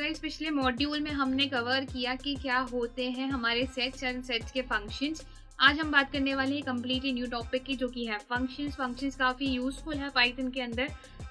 Guys पिछले module में हमने कवर किया कि क्या होते हैं हमारे सेट्स एंड सेट्स के फंक्शंस। आज हम बात करने वाले हैं कम्प्लीटली न्यू टॉपिक की, जो कि है फंक्शंस। फंक्शंस काफ़ी यूजफुल है पाइथन के अंदर।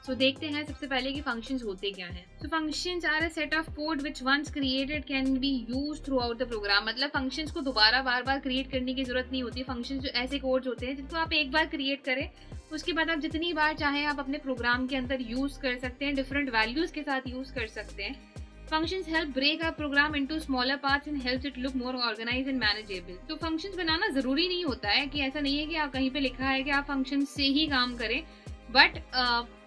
सो देखते हैं सबसे पहले कि फंक्शंस होते क्या हैं। So functions are a set of code which once created can be used throughout the program. मतलब फंक्शंस को दोबारा बार बार क्रिएट करने की जरूरत नहीं होती। फंक्शंस जो ऐसे कोड्स होते हैं जिनको आप एक बार क्रिएट करें, उसके बाद आप जितनी बार चाहें आप अपने प्रोग्राम के अंदर यूज कर सकते हैं, डिफरेंट वैल्यूज के साथ यूज कर सकते हैं। Functions help break our program into smaller parts and helps it look more organized and manageable. तो functions बनाना जरूरी नहीं होता है, कि ऐसा नहीं है कि आप कहीं पे लिखा है कि आप functions से ही काम करें, बट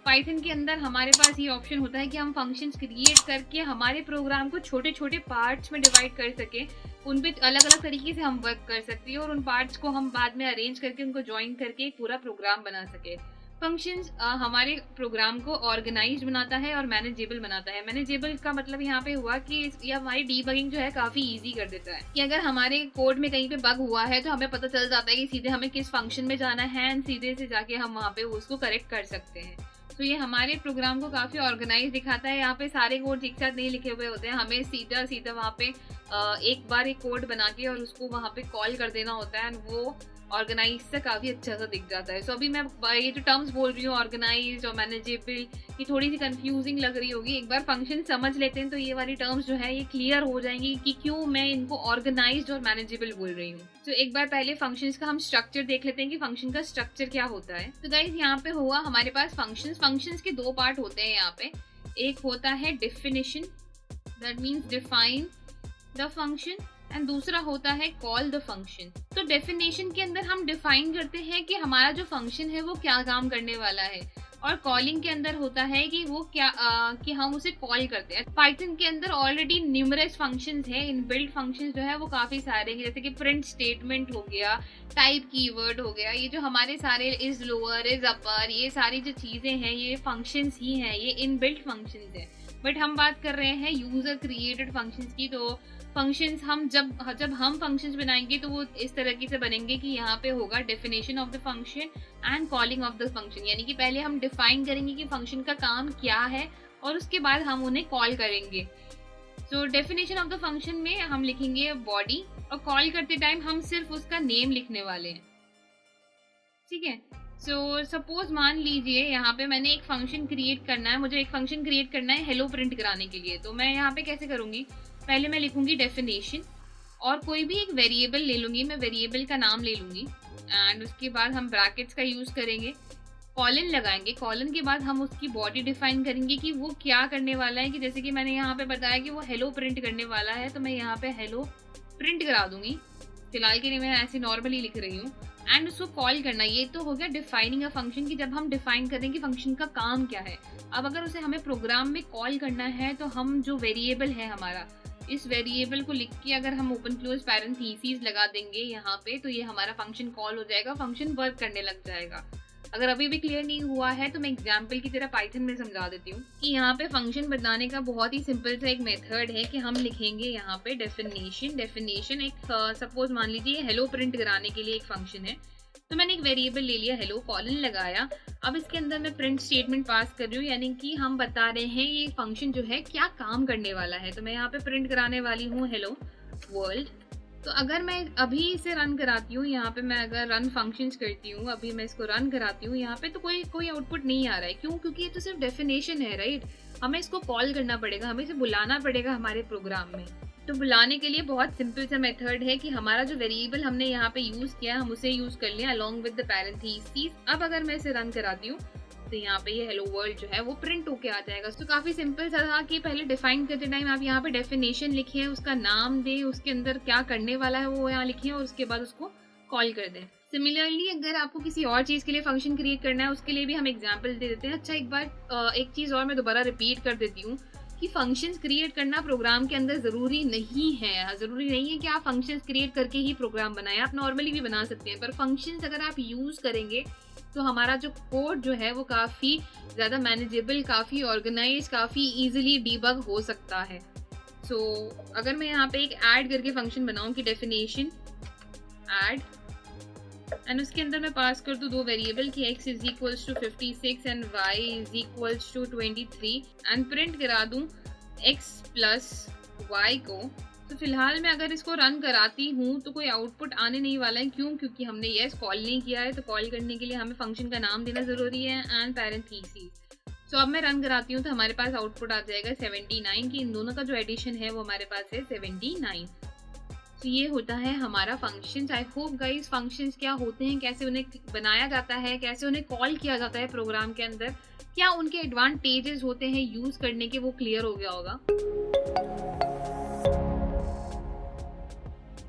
पाइथन के अंदर हमारे पास ये ऑप्शन होता है कि हम फंक्शंस क्रिएट करके हमारे प्रोग्राम को छोटे छोटे पार्ट्स में डिवाइड कर सकें। उन पे अलग अलग तरीके से हम वर्क कर सकते हैं और उन पार्ट्स को हम बाद में अरेंज करके उनको ज्वाइन करके एक पूरा प्रोग्राम बना सके। फंक्शंस हमारे प्रोग्राम को ऑर्गेनाइज बनाता है और मैनेजेबल बनाता है। मैनेजेबल का मतलब यहाँ पे हुआ कि ये हमारी डीबगिंग जो है काफी इजी कर देता है, कि अगर हमारे कोड में कहीं पे बग हुआ है तो हमें पता चल जाता है कि सीधे हमें किस फंक्शन में जाना है एंड सीधे से जाके हम वहाँ पे उसको करेक्ट कर सकते हैं। तो ये हमारे प्रोग्राम को काफी ऑर्गेनाइज दिखाता है। यहाँ पे सारे कोड एक साथ नहीं लिखे हुए होते हैं, हमें सीधा सीधा वहाँ पे एक बार एक कोड बना के और उसको वहाँ पे कॉल कर देना होता है एंड वो ऑर्गेनाइज से काफी अच्छा सा दिख जाता है। सो अभी मैं ये जो टर्म्स बोल रही हूँ, ऑर्गेनाइज और मैनेजेबल, ये थोड़ी सी कंफ्यूजिंग लग रही होगी। एक बार फंक्शन समझ लेते हैं तो ये वाली टर्म्स जो है ये क्लियर हो जाएंगी कि क्यों मैं इनको ऑर्गेनाइज्ड और मैनेजेबल बोल रही हूँ। तो एक बार पहले फंक्शंस का हम स्ट्रक्चर देख लेते हैं कि फंक्शन का स्ट्रक्चर क्या होता है। तो गाइस यहाँ पे हुआ हमारे पास फंक्शंस के दो पार्ट होते हैं यहाँ पे। एक होता है definition, that means define the function, and दूसरा होता है कॉल द फंक्शन। तो डेफिनेशन के अंदर हम डिफाइन करते हैं कि हमारा जो फंक्शन है वो क्या काम करने वाला है, और कॉलिंग के अंदर होता है कि वो क्या कि हम उसे कॉल करते हैं। पाइथन के अंदर ऑलरेडी न्यूमरस फंक्शंस है, इनबिल्ट फंक्शंस जो है वो काफी सारे हैं, जैसे कि प्रिंट स्टेटमेंट हो गया, टाइप कीवर्ड हो गया। ये जो हमारे सारे इज लोअर इज अपर, ये सारी जो चीजें हैं ये फंक्शंस ही हैं, ये इनबिल्ट फंक्शंस है। बट हम बात कर रहे हैं यूजर क्रिएटेड फंक्शंस की। तो फंक्शंस हम जब हम फंक्शंस बनाएंगे तो वो इस तरीके से बनेंगे कि यहाँ पे होगा definition of the function and calling of the function. यानी कि पहले हम डिफाइन करेंगे कि फंक्शन का काम क्या है और उसके बाद हम उन्हें कॉल करेंगे। So definition of the function में हम लिखेंगे बॉडी, और कॉल करते टाइम हम सिर्फ उसका नेम लिखने वाले हैं, ठीक है। सो सपोज मान लीजिए यहाँ पे मैंने एक फंक्शन क्रिएट करना है, मुझे एक फंक्शन क्रिएट करना है हेलो प्रिंट कराने के लिए। तो मैं यहाँ पे कैसे करूँगी, पहले मैं लिखूंगी डेफिनेशन और कोई भी एक वेरिएबल ले लूंगी, मैं वेरिएबल का नाम ले लूंगी एंड उसके बाद हम ब्रैकेट्स का यूज करेंगे, कॉलन लगाएंगे। कॉलन के बाद हम उसकी बॉडी डिफाइन करेंगे कि वो क्या करने वाला है। कि जैसे कि मैंने यहाँ पे बताया कि वो हेलो प्रिंट करने वाला है, तो मैं यहाँ पे हेलो प्रिंट करा दूंगी। फिलहाल के लिए मैं ऐसे नॉर्मली लिख रही हूँ एंड उसको कॉल करना। ये तो हो गया डिफाइनिंग अ फंक्शन, की जब हम डिफाइन करें कि फंक्शन का काम क्या है। अब अगर उसे हमें प्रोग्राम में कॉल करना है तो हम जो वेरिएबल है हमारा, इस वेरिएबल को लिख के अगर हम ओपन क्लोज पैरेंथेसिस लगा देंगे यहाँ पे, तो ये हमारा फंक्शन कॉल हो जाएगा, फंक्शन वर्क करने लग जाएगा। अगर अभी भी क्लियर नहीं हुआ है तो मैं एग्जाम्पल की तरह पाइथन में समझा देती हूँ कि यहाँ पे फंक्शन बनाने का बहुत ही सिंपल सा एक मेथड है कि हम लिखेंगे यहाँ पे डेफिनेशन एक सपोज मान लीजिए हेलो प्रिंट कराने के लिए एक फंक्शन है। तो मैंने एक वेरिएबल ले लिया हेलो, कॉलन लगाया। अब इसके अंदर मैं प्रिंट स्टेटमेंट पास कर रही हूँ, यानी कि हम बता रहे हैं ये फंक्शन जो है क्या काम करने वाला है। तो मैं यहाँ पे प्रिंट कराने वाली हूँ हेलो वर्ल्ड। तो अगर मैं अभी इसे रन कराती हूँ, यहाँ पे मैं अगर रन फंक्शंस करती हूँ, अभी मैं इसको रन कराती हूँ यहाँ पे, तो कोई आउटपुट नहीं आ रहा है। क्यों? क्योंकि ये तो सिर्फ डेफिनेशन है, राइट। हमें इसको कॉल करना पड़ेगा, हमें इसे बुलाना पड़ेगा हमारे प्रोग्राम में। तो बुलाने के लिए बहुत सिंपल सा मेथड है कि हमारा जो वेरिएबल हमने यहाँ पे यूज किया हम उसे यूज कर लें अलोंग विद द पैरेंथेसिस। अब अगर मैं इसे रन कराती हूँ तो यहाँ पे ये हेलो वर्ल्ड जो है वो प्रिंट होके आ जाएगा। तो काफी सिंपल सा था कि पहले डिफाइन करते टाइम आप यहाँ पे डेफिनेशन लिखिए, उसका नाम दें, उसके अंदर क्या करने वाला है वो यहाँ लिखिए और उसके बाद उसको कॉल कर दें। सिमिलरली अगर आपको किसी और चीज के लिए फंक्शन क्रिएट करना है उसके लिए भी हम एग्जाम्पल दे देते हैं। अच्छा, एक बार एक चीज और मैं दोबारा रिपीट कर देती हूँ कि फंक्शंस क्रिएट करना प्रोग्राम के अंदर जरूरी नहीं है। जरूरी नहीं है कि आप फंक्शंस क्रिएट करके ही प्रोग्राम बनाएं, आप नॉर्मली भी बना सकते हैं। पर फंक्शंस अगर आप यूज करेंगे तो हमारा जो कोड जो है वो काफी ज्यादा मैनेजेबल, काफी ऑर्गेनाइज, काफी इजीली डीबग हो सकता है। सो अगर मैं यहाँ पे एक ऐड करके फंक्शन बनाऊं कि डेफिनेशन ऐड एंड उसके अंदर मैं पास कर दूं दो वेरिएबल की x is equals to 56 and y is equals to 23 and print करा दूं x प्लस y को, तो फिलहाल मैं अगर इसको रन कराती हूँ तो कोई आउटपुट आने नहीं वाला है। क्यों? क्योंकि हमने यस कॉल नहीं किया है, तो कॉल करने के लिए हमें फंक्शन का नाम देना ज़रूरी है एंड पैरेंथेसिस। सो अब मैं रन कराती हूँ तो हमारे पास आउटपुट आ जाएगा 79 की इन दोनों का जो एडिशन है वो हमारे पास है 79। तो ये होता है हमारा functions. I hope guys functions क्या होते हैं, कैसे उन्हें बनाया जाता है, कैसे उन्हें कॉल किया जाता है प्रोग्राम के अंदर, क्या उनके एडवांटेजेस होते हैं यूज करने के, वो क्लियर हो गया होगा।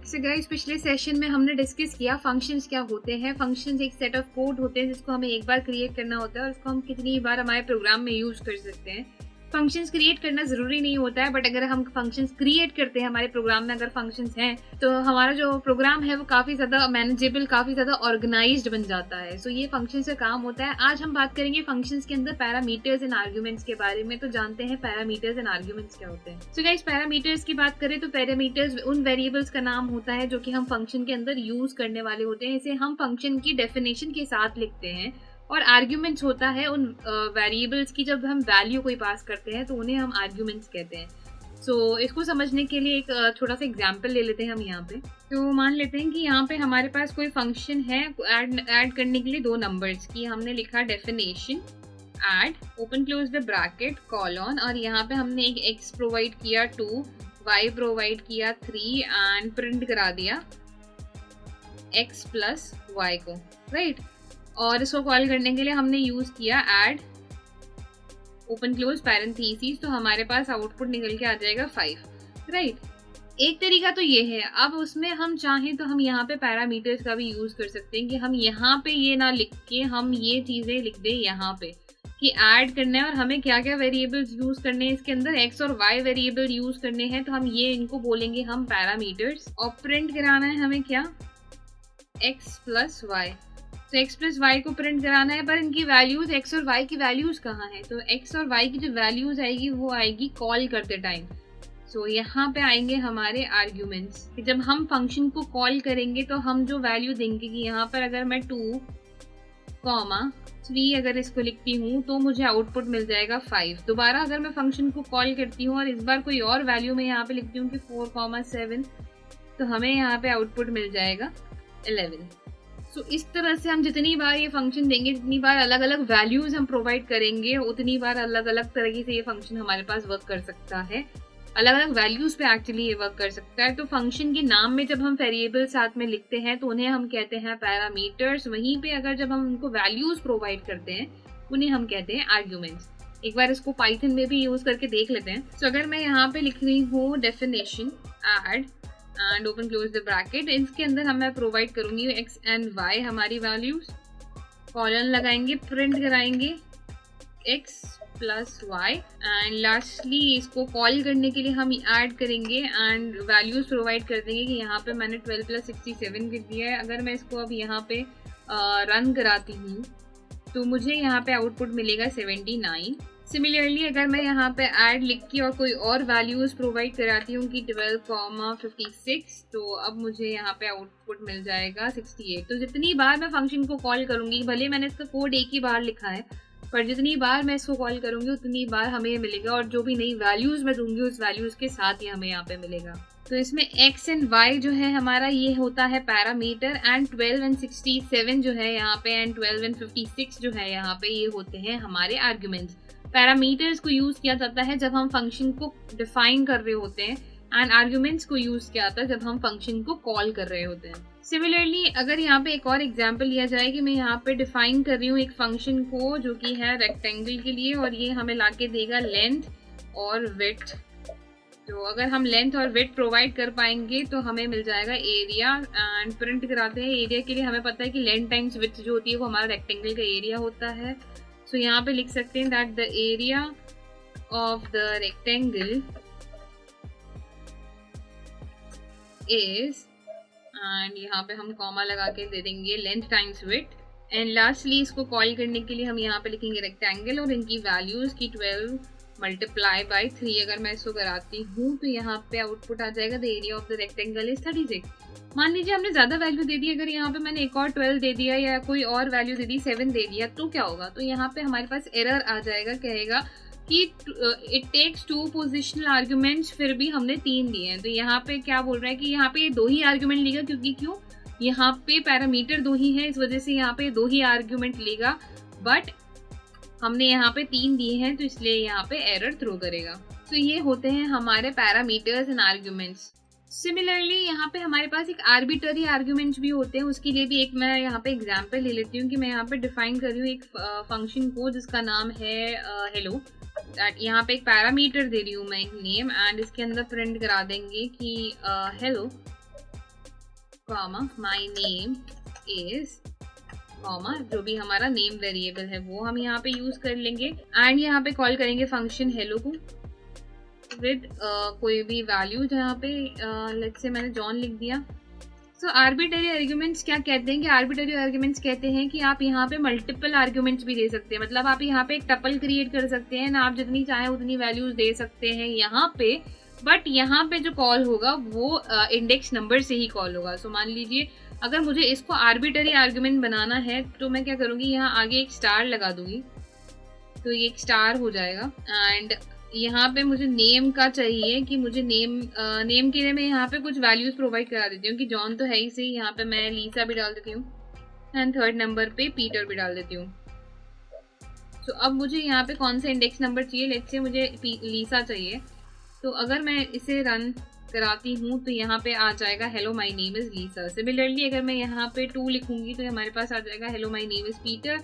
So गाइस पिछले सेशन में हमने डिस्कस किया फंक्शंस क्या होते हैं। फंक्शंस एक सेट ऑफ कोड होते हैं जिसको हमें एक बार क्रिएट करना होता है और इसको हम कितनी बार हमारे प्रोग्राम में यूज कर सकते हैं। फंक्शंस क्रिएट करना जरूरी नहीं होता है, बट अगर हम फंक्शंस क्रिएट करते हैं हमारे प्रोग्राम में, अगर फंक्शंस हैं तो हमारा जो प्रोग्राम है वो काफी ज्यादा मैनेजेबल, काफी ज्यादा ऑर्गेनाइज्ड बन जाता है। सो ये फंक्शंस का काम होता है। आज हम बात करेंगे फंक्शंस के अंदर पैरामीटर्स एंड आर्ग्यूमेंट्स के बारे में। तो जानते हैं पैरामीटर्स एंड आर्ग्यूमेंट्स क्या होते हैं। सो गाइस पैरामीटर्स की बात करें तो पैरामीटर्स उन वेरिएबल्स का नाम होता है जो कि हम फंक्शन के अंदर यूज करने वाले होते हैं। इसे हम फंक्शन की डेफिनेशन के साथ लिखते हैं। और आर्ग्यूमेंट्स होता है उन वेरिएबल्स की जब हम वैल्यू कोई पास करते हैं तो उन्हें हम आर्ग्यूमेंट्स कहते हैं। सो इसको समझने के लिए एक छोटा सा एग्जांपल ले लेते हैं हम यहाँ पे। तो मान लेते हैं कि यहाँ पे हमारे पास कोई फंक्शन है ऐड करने के लिए दो नंबर्स की। हमने लिखा definition add open close the bracket colon, और यहाँ पे हमने एक x प्रोवाइड किया 2, y प्रोवाइड किया 3 एंड प्रिंट करा दिया x प्लस y को, राइट। और इसको कॉल करने के लिए हमने यूज किया ऐड ओपन क्लोज पैरेंथेसिस, तो हमारे पास आउटपुट निकल के आ जाएगा 5, राइट। एक तरीका तो ये है। अब उसमें हम चाहें तो हम यहाँ पे पैरामीटर्स का भी यूज कर सकते हैं कि हम यहाँ पे ये ना लिख के हम ये चीजें लिख दें यहाँ पे कि ऐड करना है और हमें क्या क्या वेरिएबल्स यूज करने हैं इसके अंदर, x और y वेरिएबल यूज करने हैं, तो हम ये इनको बोलेंगे हम पैरामीटर्स। और प्रिंट कराना है हमें क्या, x प्लस y। तो x प्लस वाई को प्रिंट कराना है, पर इनकी वैल्यूज x और y की वैल्यूज कहाँ है, तो x और y की जो वैल्यूज आएगी वो आएगी कॉल करते टाइम। सो यहाँ पे आएंगे हमारे आर्ग्यूमेंट्स कि जब हम फंक्शन को कॉल करेंगे तो हम जो वैल्यू देंगे कि यहाँ पर अगर मैं 2,3 अगर इसको लिखती हूँ तो मुझे आउटपुट मिल जाएगा 5। दोबारा अगर मैं फंक्शन को कॉल करती हूँ और इस बार कोई और वैल्यू मैं यहाँ पे लिखती हूँ कि 4,7, तो हमें यहाँ पे आउटपुट मिल जाएगा 11। सो इस तरह से हम जितनी बार ये फंक्शन देंगे, जितनी बार अलग अलग वैल्यूज हम प्रोवाइड करेंगे, उतनी बार अलग अलग तरीके से ये फंक्शन हमारे पास वर्क कर सकता है। अलग अलग वैल्यूज पे एक्चुअली ये वर्क कर सकता है। तो फंक्शन के नाम में जब हम वेरिएबल साथ में लिखते हैं तो उन्हें हम कहते हैं पैरामीटर्स। वहीं पे अगर जब हम उनको वैल्यूज प्रोवाइड करते हैं उन्हें हम कहते हैं आर्ग्यूमेंट्स। एक बार इसको पाइथन में भी यूज करके देख लेते हैं। सो अगर मैं यहाँ पे लिख रही हूँ definition add and open close the bracket, इसके अंदर हम मैं प्रोवाइड करूंगी x एंड y हमारी वैल्यूज, कॉलन लगाएंगे, प्रिंट कराएंगे x plus y and lastly इसको कॉल करने के लिए हम ऐड करेंगे एंड वैल्यूज प्रोवाइड कर देंगे कि यहाँ पे मैंने 12 प्लस 67 लिख दिया है। अगर मैं इसको अब यहाँ पे रन कराती हूँ तो मुझे यहाँ पे आउटपुट मिलेगा 79। सिमिलरली अगर मैं यहाँ पे ऐड लिख के और कोई और वैल्यूज प्रोवाइड कराती हूँ कि 12,56, तो अब मुझे यहाँ पे आउटपुट मिल जाएगा 68। तो जितनी बार मैं फंक्शन को कॉल करूँगी, भले मैंने इसका कोड एक ही बार लिखा है, पर जितनी बार मैं इसको कॉल करूँगी उतनी बार हमें मिलेगा, और जो भी नई वैल्यूज मैं दूंगी उस वैल्यूज के साथ ही हमें यहाँ पे मिलेगा। तो इसमें x एंड y जो है हमारा ये होता है पैरामीटर, एंड 12 एंड 67 जो है यहाँ पे, एंड 12 एंड 56 जो है यहाँ पे, ये होते हैं हमारे आर्ग्यूमेंट्स। पैरामीटर्स को यूज किया जाता है जब हम फंक्शन को डिफाइन कर रहे होते हैं, एंड आर्ग्यूमेंट्स को यूज किया जाता है जब हम फंक्शन को कॉल कर रहे होते हैं। सिमिलरली अगर यहाँ पे एक और एग्जांपल लिया जाए कि मैं यहाँ पे डिफाइन कर रही हूँ एक फंक्शन को जो कि है रेक्टेंगल के लिए, और ये हमें लाके देगा लेंथ और विड्थ। तो अगर हम लेंथ और विड्थ प्रोवाइड कर पाएंगे तो हमें मिल जाएगा एरिया, एंड प्रिंट कराते हैं। एरिया के लिए हमें पता है कि लेंथ टाइम्स विड्थ जो होती है वो हमारा रेक्टेंगल का एरिया होता है। सो यहाँ पे लिख सकते हैं that the area of the rectangle is, and यहाँ पे हम कॉमा लगा के दे देंगे length times width, and lastly इसको कॉल करने के लिए हम यहाँ पे लिखेंगे रेक्टेंगल और इनकी वैल्यूज की 12 मल्टीप्लाई बाई 3। अगर मैं इसको कराती हूँ तो यहाँ पे आउटपुट आ जाएगा the area of the rectangle is 36। मान लीजिए हमने ज्यादा वैल्यू दे दी, अगर यहाँ पे मैंने एक और 12 दे दिया या कोई और वैल्यू दे दी 7 दे दिया, तो क्या होगा, तो यहाँ पे हमारे पास एरर आ जाएगा, कहेगा कि इट टेक्स 2 पोजिशनल आर्ग्यूमेंट्स, फिर भी हमने 3 दिए हैं। तो यहाँ पे क्या बोल रहा है कि यहाँ पे 2 ही आर्ग्यूमेंट लेगा, क्योंकि क्यों, यहाँ पे पैरामीटर 2 ही है, इस वजह से यहाँ पे 2 ही आर्ग्यूमेंट लेगा। बट हमने यहाँ पे 3 दिए हैं, तो इसलिए यहाँ पे एरर थ्रो करेगा। तो ये होते हैं हमारे पैरामीटर्स एंड आर्ग्यूमेंट्स। सिमिलरली यहाँ पे हमारे पास एक आर्बिटरी आर्ग्यूमेंट्स भी होते हैं। उसके लिए भी एक मैं यहाँ पे एग्जांपल ले लेती हूँ कि मैं यहाँ पे डिफाइन कर रही हूँ एक फंक्शन को जिसका नाम है हेलो। यहाँ पे एक पैरामीटर दे रही हूँ मैं, एक नेम, एंड इसके अंदर प्रिंट करा देंगे कि hello comma my name is comma, जो भी हमारा नेम वेरिएबल है वो हम यहाँ पे यूज कर लेंगे। एंड यहाँ पे कॉल करेंगे फंक्शन हेलो को विद कोई भी वैल्यू, जहाँ पे लेट्स से मैंने जॉन लिख दिया। सो आर्बिटरी आर्ग्यूमेंट्स क्या कहते हैं कि आर्बिटरी आर्ग्यूमेंट्स कहते हैं कि आप यहाँ पे मल्टीपल आर्ग्यूमेंट्स भी दे सकते हैं। मतलब आप यहाँ पे एक टपल क्रिएट कर सकते हैं ना, आप जितनी चाहें उतनी वैल्यूज दे सकते हैं यहाँ पे। बट यहाँ पे जो कॉल होगा वो इंडेक्स नंबर से ही कॉल होगा। सो मान लीजिए अगर मुझे इसको आर्बिटरी आर्ग्यूमेंट बनाना है तो मैं क्या करूँगी, यहाँ आगे एक स्टार लगा दूंगी, तो ये एक स्टार हो जाएगा। एंड यहाँ पे मुझे नेम का चाहिए कि मुझे नेम के लिए मैं यहाँ पे कुछ वैल्यूज प्रोवाइड करा देती हूँ कि जॉन तो है ही सही, यहाँ पे मैं लीसा भी डाल देती हूँ एंड थर्ड नंबर पे पीटर भी डाल देती हूँ। तो अब मुझे यहाँ पे कौन सा इंडेक्स नंबर चाहिए, लेट्स से मुझे लीसा चाहिए। तो अगर मैं इसे रन कराती हूँ तो यहाँ पे आ जाएगा hello my name is Lisa. Similarly अगर मैं यहाँ पे 2 लिखूंगी तो हमारे पास आ जाएगा hello my name is Peter.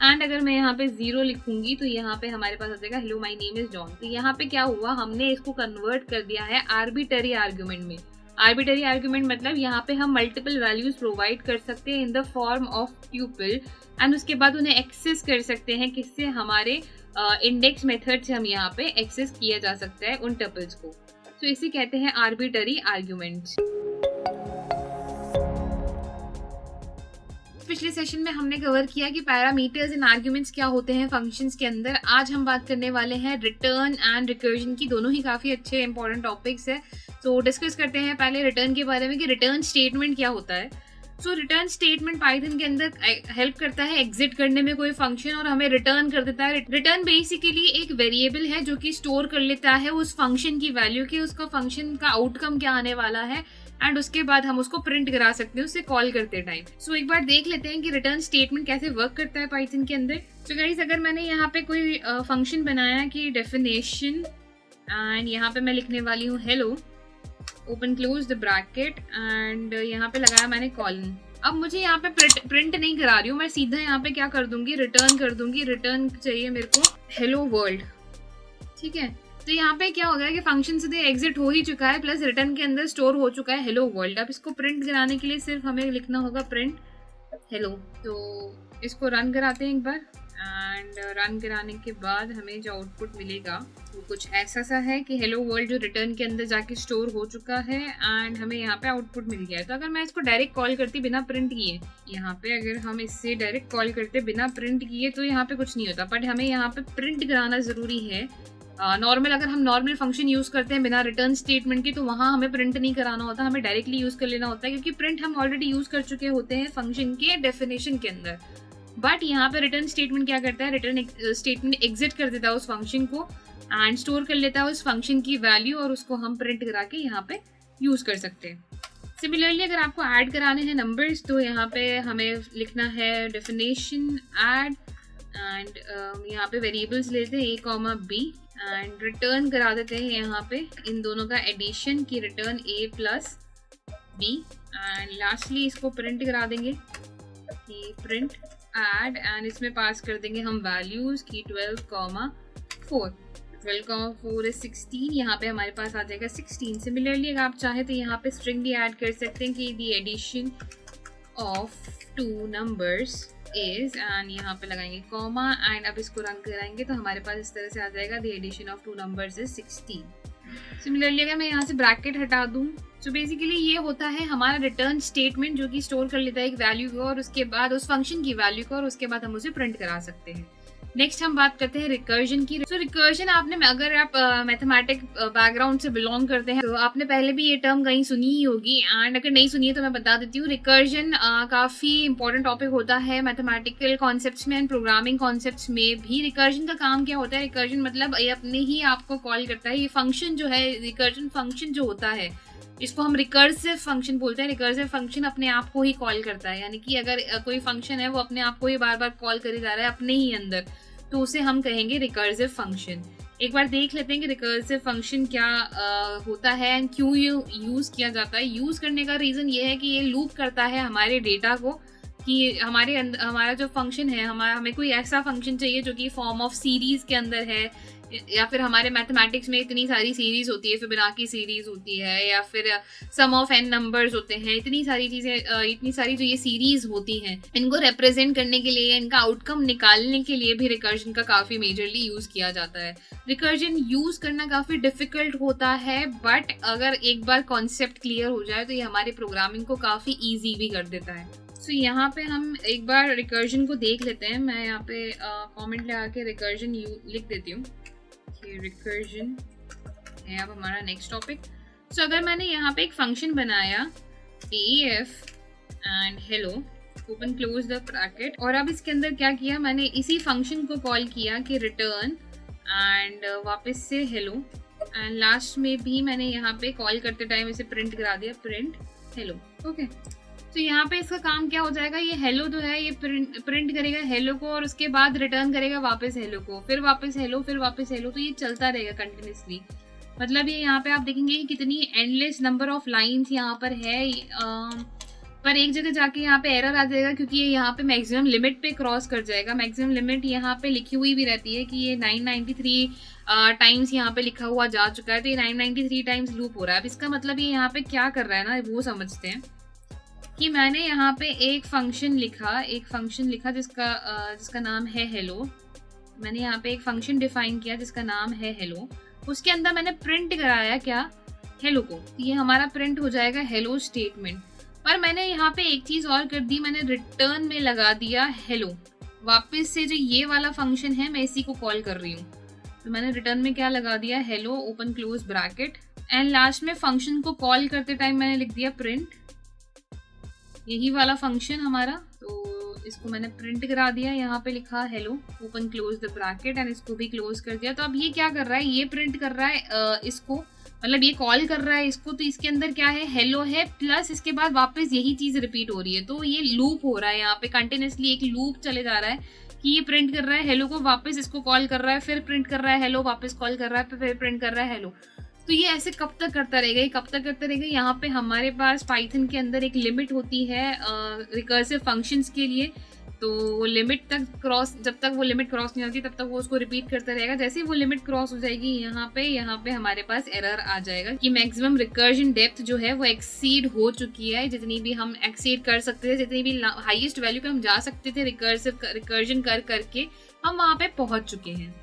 And अगर मैं यहाँ पे 0 लिखूंगी तो यहाँ पे हमारे पास आ जाएगा hello my name is John. तो यहाँ पे क्या हुआ, हमने इसको कन्वर्ट कर दिया है आर्बिटरी आर्ग्यूमेंट में। आर्बिटरी आर्ग्यूमेंट मतलब यहाँ पे हम मल्टीपल वैल्यूज प्रोवाइड कर सकते हैं in the form of tuple, and उसके बाद उन्हें एक्सेस कर सकते हैं किससे, हमारे इंडेक्स मेथड से हम यहाँ पे एक्सेस किया जा सकता है उन टपल्स को। तो इसे कहते हैं आर्बिटरी आर्ग्यूमेंट्स। पिछले सेशन में हमने कवर किया कि पैरामीटर्स एंड आर्ग्यूमेंट्स क्या होते हैं फंक्शंस के अंदर। आज हम बात करने वाले हैं रिटर्न एंड रिकर्जन की, दोनों ही काफी अच्छे इंपॉर्टेंट टॉपिक्स है। तो डिस्कस करते हैं पहले रिटर्न के बारे में कि रिटर्न स्टेटमेंट क्या होता है। सो रिटर्न स्टेटमेंट पाइथन के अंदर हेल्प करता है एग्जिट करने में कोई फंक्शन, और हमें रिटर्न कर देता है। रिटर्न बेसिकली एक वेरिएबल है जो कि स्टोर कर लेता है उस फंक्शन की वैल्यू की, उसका फंक्शन का आउटकम क्या आने वाला है, एंड उसके बाद हम उसको प्रिंट करा सकते हैं उससे कॉल करते टाइम। सो एक बार देख लेते हैं कि रिटर्न स्टेटमेंट कैसे वर्क करता है पाइथन के अंदर। तो गाइस अगर मैंने यहाँ पे कोई फंक्शन बनाया कि डेफिनेशन, एंड यहाँ पे मैं लिखने वाली हूँ hello open close the bracket, and यहाँ पे लगाया मैंने कॉलन। अब मुझे यहाँ पे प्रिंट नहीं करा रही हूँ, मैं सीधा यहाँ पे क्या कर दूंगी, रिटर्न कर दूंगी। रिटर्न चाहिए मेरे को हेलो वर्ल्ड, ठीक है। तो यहाँ पे क्या हो गया कि फंक्शन सीधे एग्जिट हो ही चुका है, प्लस रिटर्न के अंदर स्टोर हो चुका है हेलो वर्ल्ड। अब इसको प्रिंट कराने के लिए सिर्फ हमें लिखना होगा प्रिंट हेलो। तो इसको रन कराते हैं एक बार, एंड रन कराने के बाद हमें जो आउटपुट मिलेगा वो कुछ ऐसा सा है कि हेलो वर्ल्ड जो रिटर्न के अंदर जाके स्टोर हो चुका है, एंड हमें यहाँ पे आउटपुट मिल गया है। तो अगर मैं इसको डायरेक्ट कॉल करती बिना प्रिंट किए, यहाँ पे अगर हम इससे डायरेक्ट कॉल करते बिना प्रिंट किए तो यहाँ पे कुछ नहीं होता, बट हमें यहाँ पे प्रिंट कराना जरूरी है। नॉर्मल अगर हम नॉर्मल फंक्शन यूज करते हैं बिना रिटर्न स्टेटमेंट के तो वहाँ हमें प्रिंट नहीं कराना होता, हमें डायरेक्टली यूज कर लेना होता है, क्योंकि प्रिंट हम ऑलरेडी यूज कर चुके होते हैं फंक्शन के डेफिनेशन के अंदर। बट यहाँ पे रिटर्न स्टेटमेंट क्या करता है, रिटर्न स्टेटमेंट एग्जिट कर देता है उस फंक्शन को एंड स्टोर कर लेता है उस फंक्शन की वैल्यू, और उसको हम प्रिंट करा के यहाँ पे यूज कर सकते हैं। सिमिलरली अगर आपको ऐड कराने हैं नंबर्स तो यहाँ पे हमें लिखना है डेफिनेशन ऐड, एंड यहाँ पे वेरिएबल्स लेते हैं a comma b, and return करा देते हैं यहाँ पे इन दोनों का एडिशन की return a plus b, and lastly इसको प्रिंट करा देंगे कि प्रिंट ऐड, एंड इसमें पास कर देंगे हम वैल्यूज की 12 कॉमा 4 is 16, यहाँ पे हमारे पास आ जाएगा 16। सिमिलरली अगर आप चाहे तो यहाँ पे स्ट्रिंग भी ऐड कर सकते हैं कि the addition of 2 numbers is, and यहाँ पे लगाएंगे कॉमा, एंड अब इसको रन कराएंगे तो हमारे पास इस तरह से आ जाएगा the addition of 2 numbers is 16। Similarly अगर मैं यहाँ से ब्रैकेट हटा दूँ तो बेसिकली ये होता है हमारा रिटर्न स्टेटमेंट जो कि स्टोर कर लेता है एक वैल्यू को और उसके बाद उस फंक्शन की वैल्यू को, और उसके बाद हम उसे प्रिंट करा सकते हैं। नेक्स्ट हम बात करते हैं रिकर्जन की। तो रिकर्जन आपने, अगर आप मैथमेटिक बैकग्राउंड से बिलोंग करते हैं तो आपने पहले भी ये टर्म कहीं सुनी ही होगी, एंड अगर नहीं सुनी है तो मैं बता देती हूँ। रिकर्जन काफ़ी इंपॉर्टेंट टॉपिक होता है मैथमेटिकल कॉन्सेप्ट्स में एंड प्रोग्रामिंग कॉन्सेप्ट्स में भी। रिकर्जन का काम क्या होता है? रिकर्जन मतलब ये अपने ही आपको कॉल करता है। ये फंक्शन जो है, रिकर्जन फंक्शन जो होता है, इसको हम रिकर्सिव फंक्शन बोलते हैं। रिकर्सिव फंक्शन अपने आप को ही कॉल करता है, यानी कि अगर कोई फंक्शन है वो अपने आप को ही बार बार कॉल करे जा रहा है अपने ही अंदर, तो उसे हम कहेंगे रिकर्सिव फंक्शन। एक बार देख लेते हैं कि रिकर्सिव फंक्शन क्या होता है एंड क्यों ये यूज़ किया जाता है। यूज़ करने का रीज़न ये है कि ये लूप करता है हमारे डेटा को, कि हमारा जो फंक्शन है, हमें कोई ऐसा फंक्शन चाहिए जो कि फॉर्म ऑफ सीरीज़ के अंदर है, या फिर हमारे मैथमेटिक्स में इतनी सारी सीरीज होती है, फिबोनाची सीरीज होती है, या फिर सम ऑफ एन नंबर्स होते हैं, इतनी सारी चीज़ें, इतनी सारी जो ये सीरीज होती हैं, इनको रिप्रेजेंट करने के लिए, इनका आउटकम निकालने के लिए भी रिकर्जन का काफ़ी मेजरली यूज़ किया जाता है। रिकर्जन यूज़ करना काफ़ी डिफिकल्ट होता है, बट अगर एक बार कॉन्सेप्ट क्लियर हो जाए तो ये हमारे प्रोग्रामिंग को काफ़ी ईजी भी कर देता है। तो यहाँ पे हम एक बार रिकर्जन को देख लेते हैं। मैं यहाँ पे कमेंट लगा के रिकर्जन लिख देती हूँ। रिकर्जन है अब हमारा नेक्स्ट टॉपिक। सो अगर मैंने यहाँ पे एक फंक्शन बनाया def and hello, open close the bracket, और अब इसके अंदर क्या किया, मैंने इसी फंक्शन को कॉल किया कि रिटर्न एंड वापस से हेलो, एंड लास्ट में भी मैंने यहाँ पे कॉल करते टाइम इसे प्रिंट करा दिया, प्रिंट हेलो। ओके, तो यहाँ पे इसका काम क्या हो जाएगा, ये हेलो जो है ये प्रिंट करेगा हेलो को, और उसके बाद रिटर्न करेगा वापस हेलो को, फिर वापस हेलो, फिर वापस हेलो। तो ये चलता रहेगा कंटिन्यूसली। मतलब ये यहाँ पे आप देखेंगे कि कितनी एंडलेस नंबर ऑफ लाइंस यहाँ पर है, पर एक जगह जाके यहाँ पे एरर आ जाएगा, क्योंकि ये यहाँ पे मैक्सिमम लिमिट पे क्रॉस कर जाएगा। मैक्सिमम लिमिट यहाँ पे लिखी हुई भी रहती है कि ये 993 टाइम्स यहाँ पे लिखा हुआ जा चुका है, तो ये 993 टाइम्स लूप हो रहा है। अब इसका मतलब ये यहाँ पे क्या कर रहा है ना, वो समझते हैं कि मैंने यहाँ पे एक फंक्शन लिखा जिसका नाम है हेलो। मैंने यहाँ पे एक फंक्शन डिफाइन किया जिसका नाम है हेलो। उसके अंदर मैंने प्रिंट कराया क्या, हेलो को। ये हमारा प्रिंट हो जाएगा हेलो स्टेटमेंट। पर मैंने यहाँ पे एक चीज़ और कर दी, मैंने रिटर्न में लगा दिया हेलो। वापस से जो ये वाला फंक्शन है मैं इसी को कॉल कर रही हूँ, तो मैंने रिटर्न में क्या लगा दिया, hello, open close bracket, and last में फंक्शन को कॉल करते टाइम मैंने लिख दिया प्रिंट, यही वाला फंक्शन हमारा। तो इसको मैंने प्रिंट करा दिया, यहाँ पे लिखा hello, open close the bracket, and इसको भी क्लोज कर दिया। तो अब ये क्या कर रहा है, ये प्रिंट कर रहा है इसको, मतलब ये कॉल कर रहा है इसको। तो इसके अंदर क्या है, हेलो है, प्लस इसके बाद वापस यही चीज़ रिपीट हो रही है। तो ये लूप हो रहा है, यहाँ पे कंटिन्यूसली एक लूप चले जा रहा है कि ये प्रिंट कर रहा है हेलो को, वापस इसको कॉल कर रहा है, फिर प्रिंट कर रहा है हेलो, वापस कॉल कर रहा है, फिर प्रिंट कर रहा है हेलो। तो ये ऐसे कब तक करता रहेगा, ये कब तक करता रहेगा। यहाँ पे हमारे पास पाइथन के अंदर एक लिमिट होती है रिकर्सिव फंक्शंस के लिए, तो वो लिमिट तक क्रॉस, जब तक वो लिमिट क्रॉस नहीं होती तब तक वो उसको रिपीट करता रहेगा। जैसे ही वो लिमिट क्रॉस हो जाएगी यहाँ पे हमारे पास एरर आ जाएगा कि मैक्सिमम रिकर्जन डेप्थ जो है वो एक्सीड हो चुकी है। जितनी भी हम एक्सीड कर सकते थे, जितनी भी हाईएस्ट वैल्यू पे हम जा सकते थे रिकर्जन कर करके, हम वहाँ पे पहुँच चुके हैं।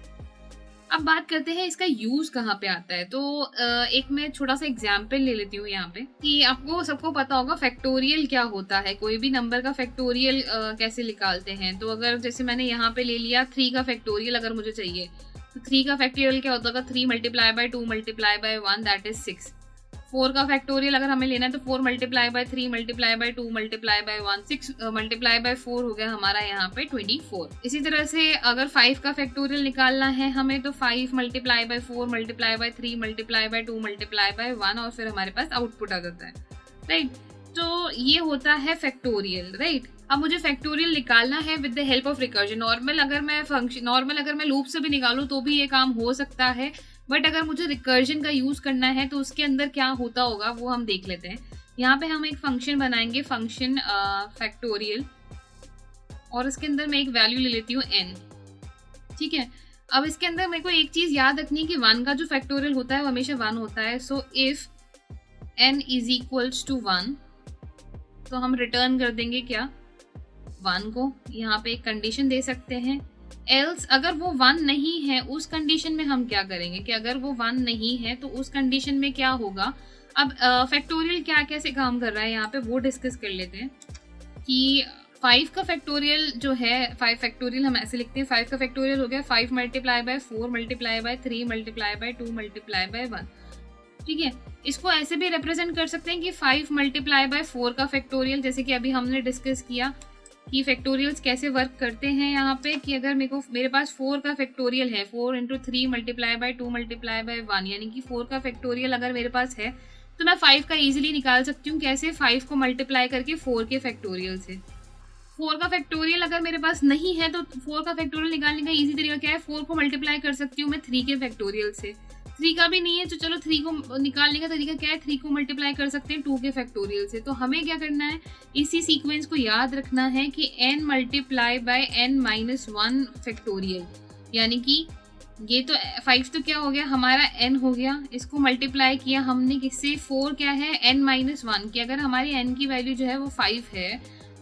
अब बात करते हैं इसका यूज कहाँ पे आता है। तो एक मैं छोटा सा एग्जाम्पल ले लेती हूँ यहाँ पे, कि आपको सबको पता होगा फैक्टोरियल क्या होता है, कोई भी नंबर का फैक्टोरियल कैसे निकालते हैं। तो अगर जैसे मैंने यहाँ पे ले लिया 3 का फैक्टोरियल अगर मुझे चाहिए, तो 3 का फैक्टोरियल क्या होता होगा, 3 multiply by 2 multiply by 1 that is 6। 4 का फैक्टोरियल अगर हमें लेना है तो 4 multiply by 3 multiply by 2 multiply by 1, 6 multiply by 4 हो गया हमारा यहाँ पे 24। इसी तरह से अगर 5 का फैक्टोरियल निकालना है हमें, तो 5 multiply by 4 multiply by 3 multiply by 2 multiply by 1, और फिर हमारे पास आउटपुट आ जाता है, राइट। तो ये होता है फैक्टोरियल, राइट। अब मुझे फैक्टोरियल निकालना है with the help of recursion. Normal अगर मैं लूप से भी निकालूं तो भी ये काम हो सकता है, बट अगर मुझे रिकर्जन का यूज करना है तो उसके अंदर क्या होता होगा वो हम देख लेते हैं। यहाँ पे हम एक फंक्शन बनाएंगे, फंक्शन फैक्टोरियल, और इसके अंदर मैं एक वैल्यू ले लेती हूँ n, ठीक है। अब इसके अंदर मेरे को एक चीज याद रखनी है कि 1 का जो फैक्टोरियल होता है वो हमेशा 1 होता है। So if n is equals to 1, तो हम रिटर्न कर देंगे क्या, 1 को। यहाँ पे एक कंडीशन दे सकते हैं, एल्स अगर वो 1 नहीं है उस कंडीशन में हम क्या करेंगे, कि अगर वो 1 नहीं है तो उस कंडीशन में क्या होगा। अब फैक्टोरियल क्या कैसे काम कर रहा है यहाँ पे वो डिस्कस कर लेते हैं। कि 5 का फैक्टोरियल जो है, 5 फैक्टोरियल हम ऐसे लिखते हैं, 5 का फैक्टोरियल हो गया 5 multiply by 4 multiply by 3 multiply by 2 multiply by 1। ठीक है, इसको ऐसे भी रिप्रेजेंट कर सकते हैं कि 5 मल्टीप्लाई बाय 4 का फैक्टोरियल, जैसे कि अभी हमने डिस्कस किया कि फैक्टोरियल्स कैसे वर्क करते हैं यहाँ पे, कि अगर मेरे पास 4 का फैक्टोरियल है, 4 into 3 multiply by 2 multiply by 1, यानी कि 4 का फैक्टोरियल अगर मेरे पास है तो मैं 5 का इजीली निकाल सकती हूँ। कैसे? 5 को मल्टीप्लाई करके 4 के फैक्टोरियल से। 4 का फैक्टोरियल अगर मेरे पास नहीं है तो 4 का फैक्टोरियल निकालने का इजी तरीका क्या है? 4 को मल्टीप्लाई कर सकती हूँ मैं 3 के फैक्टोरियल से। 3 का भी नहीं है तो चलो 3 को निकालने का तरीका क्या है? 3 को मल्टीप्लाई कर सकते हैं 2 के फैक्टोरियल से। तो हमें क्या करना है? इसी सीक्वेंस को याद रखना है कि n multiply by n minus 1 factorial, यानी कि ये तो 5 तो क्या हो गया हमारा n हो गया, इसको मल्टीप्लाई किया हमने किससे? 4 क्या है? n माइनस 1 की। अगर हमारी n की वैल्यू जो है वो 5 है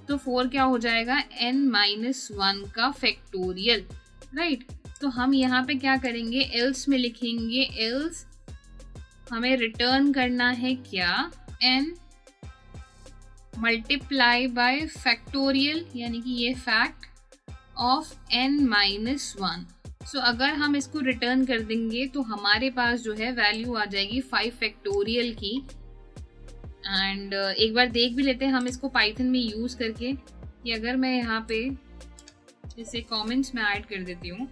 तो 4 क्या हो जाएगा? n माइनस 1 का फैक्टोरियल, राइट। तो हम यहाँ पे क्या करेंगे? एल्स में लिखेंगे, एल्स हमें रिटर्न करना है क्या? n मल्टीप्लाई बाय फैक्टोरियल, यानी कि ये फैक्ट ऑफ n माइनस 1। सो अगर हम इसको रिटर्न कर देंगे तो हमारे पास जो है वैल्यू आ जाएगी 5 फैक्टोरियल की। एंड एक बार देख भी लेते हैं हम इसको पाइथन में यूज़ करके, कि अगर मैं यहाँ पे इसे कमेंट्स में ऐड कर देती हूँ,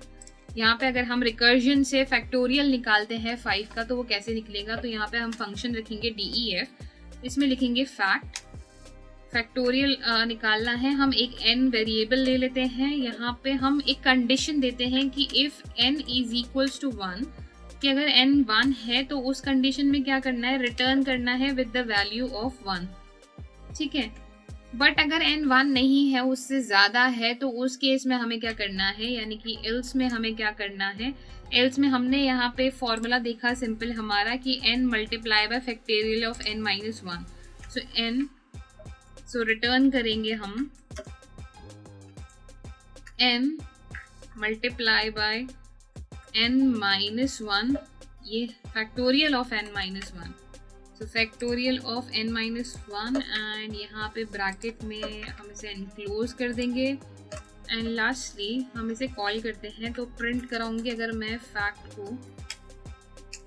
यहाँ पे अगर हम रिकर्जन से फैक्टोरियल निकालते हैं 5 का तो वो कैसे निकलेगा? तो यहाँ पे हम फंक्शन रखेंगे DEF, इसमें लिखेंगे फैक्टोरियल निकालना है। हम एक n वेरिएबल ले लेते हैं, यहाँ पे हम एक कंडीशन देते हैं कि if n is equals to 1, कि अगर n 1 है तो उस कंडीशन में क्या करना है? रिटर्न करना है विद द वैल्यू ऑफ 1। ठीक है, बट अगर n 1 नहीं है, उससे ज़्यादा है, तो उस केस में हमें क्या करना है? यानी कि एल्स में हमें क्या करना है? एल्स में हमने यहाँ पे फॉर्मूला देखा सिंपल हमारा कि n multiply by factorial of n minus 1। So return करेंगे हम n multiply by n minus 1, ये factorial of n minus 1। So factorial of n minus 1, and यहाँ पे ब्रैकेट में हम इसे एनक्लोज कर देंगे। एंड लास्टली हम इसे कॉल करते हैं, तो प्रिंट कराऊंगी अगर मैं फैक्ट को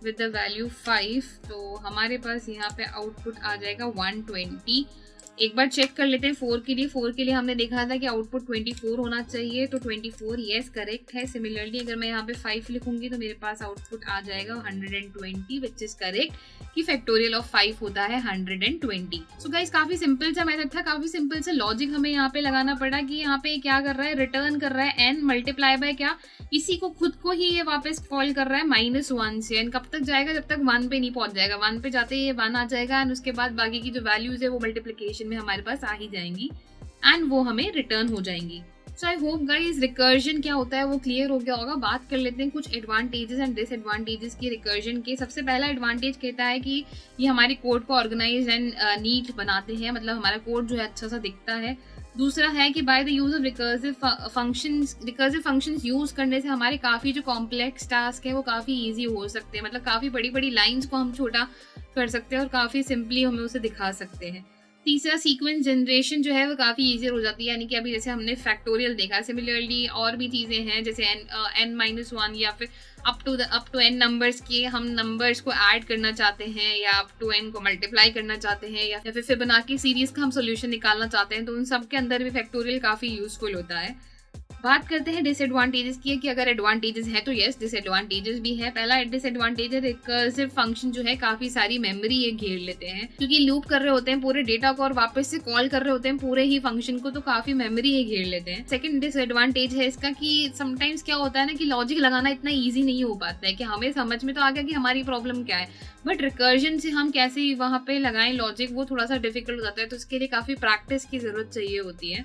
विद द वैल्यू 5, तो हमारे पास यहाँ पे आउटपुट आ जाएगा 120। एक बार चेक कर लेते हैं 4 के लिए। 4 के लिए हमने देखा था कि आउटपुट 24 होना चाहिए, तो 24 यस करेक्ट है। सिमिलरली अगर मैं यहाँ पे 5 लिखूंगी तो मेरे पास आउटपुट आ जाएगा 120, विच इज करेक्ट, कि फैक्टोरियल ऑफ 5 होता है 120। सो गाइस, काफी सिंपल सा मेथड था, काफी सिंपल सा लॉजिक हमें यहाँ पे लगाना पड़ा कि यहाँ पे क्या कर रहा है? रिटर्न कर रहा है n मल्टीप्लाई बाय क्या? इसी को खुद को ही ये वापस कॉल कर रहा है -1 से। एंड कब तक जाएगा? जब तक 1 पे नहीं पहुंच जाएगा। 1 पे जाते ही ये 1 आ जाएगा, एंड उसके बाद बाकी की जो वैल्यूज है वो मल्टीप्लिकेशन में हमारे पास आ ही जाएंगी एंड वो हमें रिटर्न हो जाएंगी। सो आई होप गाइस रिकर्जन क्या होता है वो क्लियर हो गया होगा। बात कर लेते हैं कुछ एडवांटेजेस एंड डिसएडवांटेजेस की रिकर्जन के। सबसे पहला एडवांटेज कहता है कि ये हमारे कोड को ऑर्गेनाइज एंड नीट बनाते हैं, मतलब हमारा कोड जो है अच्छा सा दिखता है। दूसरा है कि by the use of recursive functions use करने से हमारे काफ़ी जो कॉम्प्लेक्स टास्क है वो काफ़ी ईजी हो सकते हैं, मतलब काफ़ी बड़ी बड़ी लाइन्स को हम छोटा कर सकते हैं और काफ़ी सिंपली हमें उसे दिखा सकते हैं। तीसरा, सीक्वेंस जनरेशन जो है वो काफ़ी ईजियर हो जाती है, यानी कि अभी जैसे हमने फैक्टोरियल देखा, सिमिलरली और भी चीज़ें हैं जैसे n-1 या फिर अप टू n नंबर्स के हम नंबर्स को ऐड करना चाहते हैं, या अप टू n को मल्टीप्लाई करना चाहते हैं, या फिर फिबोनाची सीरीज का हम सोल्यूशन निकालना चाहते हैं, तो उन सब के अंदर भी फैक्टोरियल काफ़ी यूजफुल होता है। बात करते हैं डिसएडवांटेजेस की, कि अगर एडवांटेजेस है तो यस डिसएडवांटेजेस भी है। पहला डिसएडवांटेज है रिकर्सिव फंक्शन जो है काफ़ी सारी मेमोरी ये घेर लेते हैं, क्योंकि लूप कर रहे होते हैं पूरे डेटा को और वापस से कॉल कर रहे होते हैं पूरे ही फंक्शन को, तो काफ़ी मेमोरी ये घेर लेते हैं। सेकंड डिसएडवांटेज है इसका कि समटाइम्स क्या होता है ना कि लॉजिक लगाना इतना ईजी नहीं हो पाता है, कि हमें समझ में तो आ गया कि हमारी प्रॉब्लम क्या है, बट रिकर्जन से हम कैसे वहाँ पे लगाएं लॉजिक वो थोड़ा सा डिफिकल्ट हो जाता है, तो इसके लिए काफ़ी प्रैक्टिस की ज़रूरत चाहिए होती है।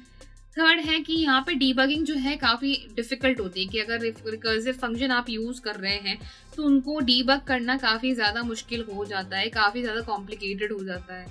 थर्ड है कि यहाँ पे डीबगिंग जो है काफ़ी डिफिकल्ट होती है, कि अगर रिकर्सिव फंक्शन आप यूज़ कर रहे हैं तो उनको डीबग करना काफ़ी ज़्यादा मुश्किल हो जाता है, काफ़ी ज़्यादा कॉम्प्लिकेटेड हो जाता है।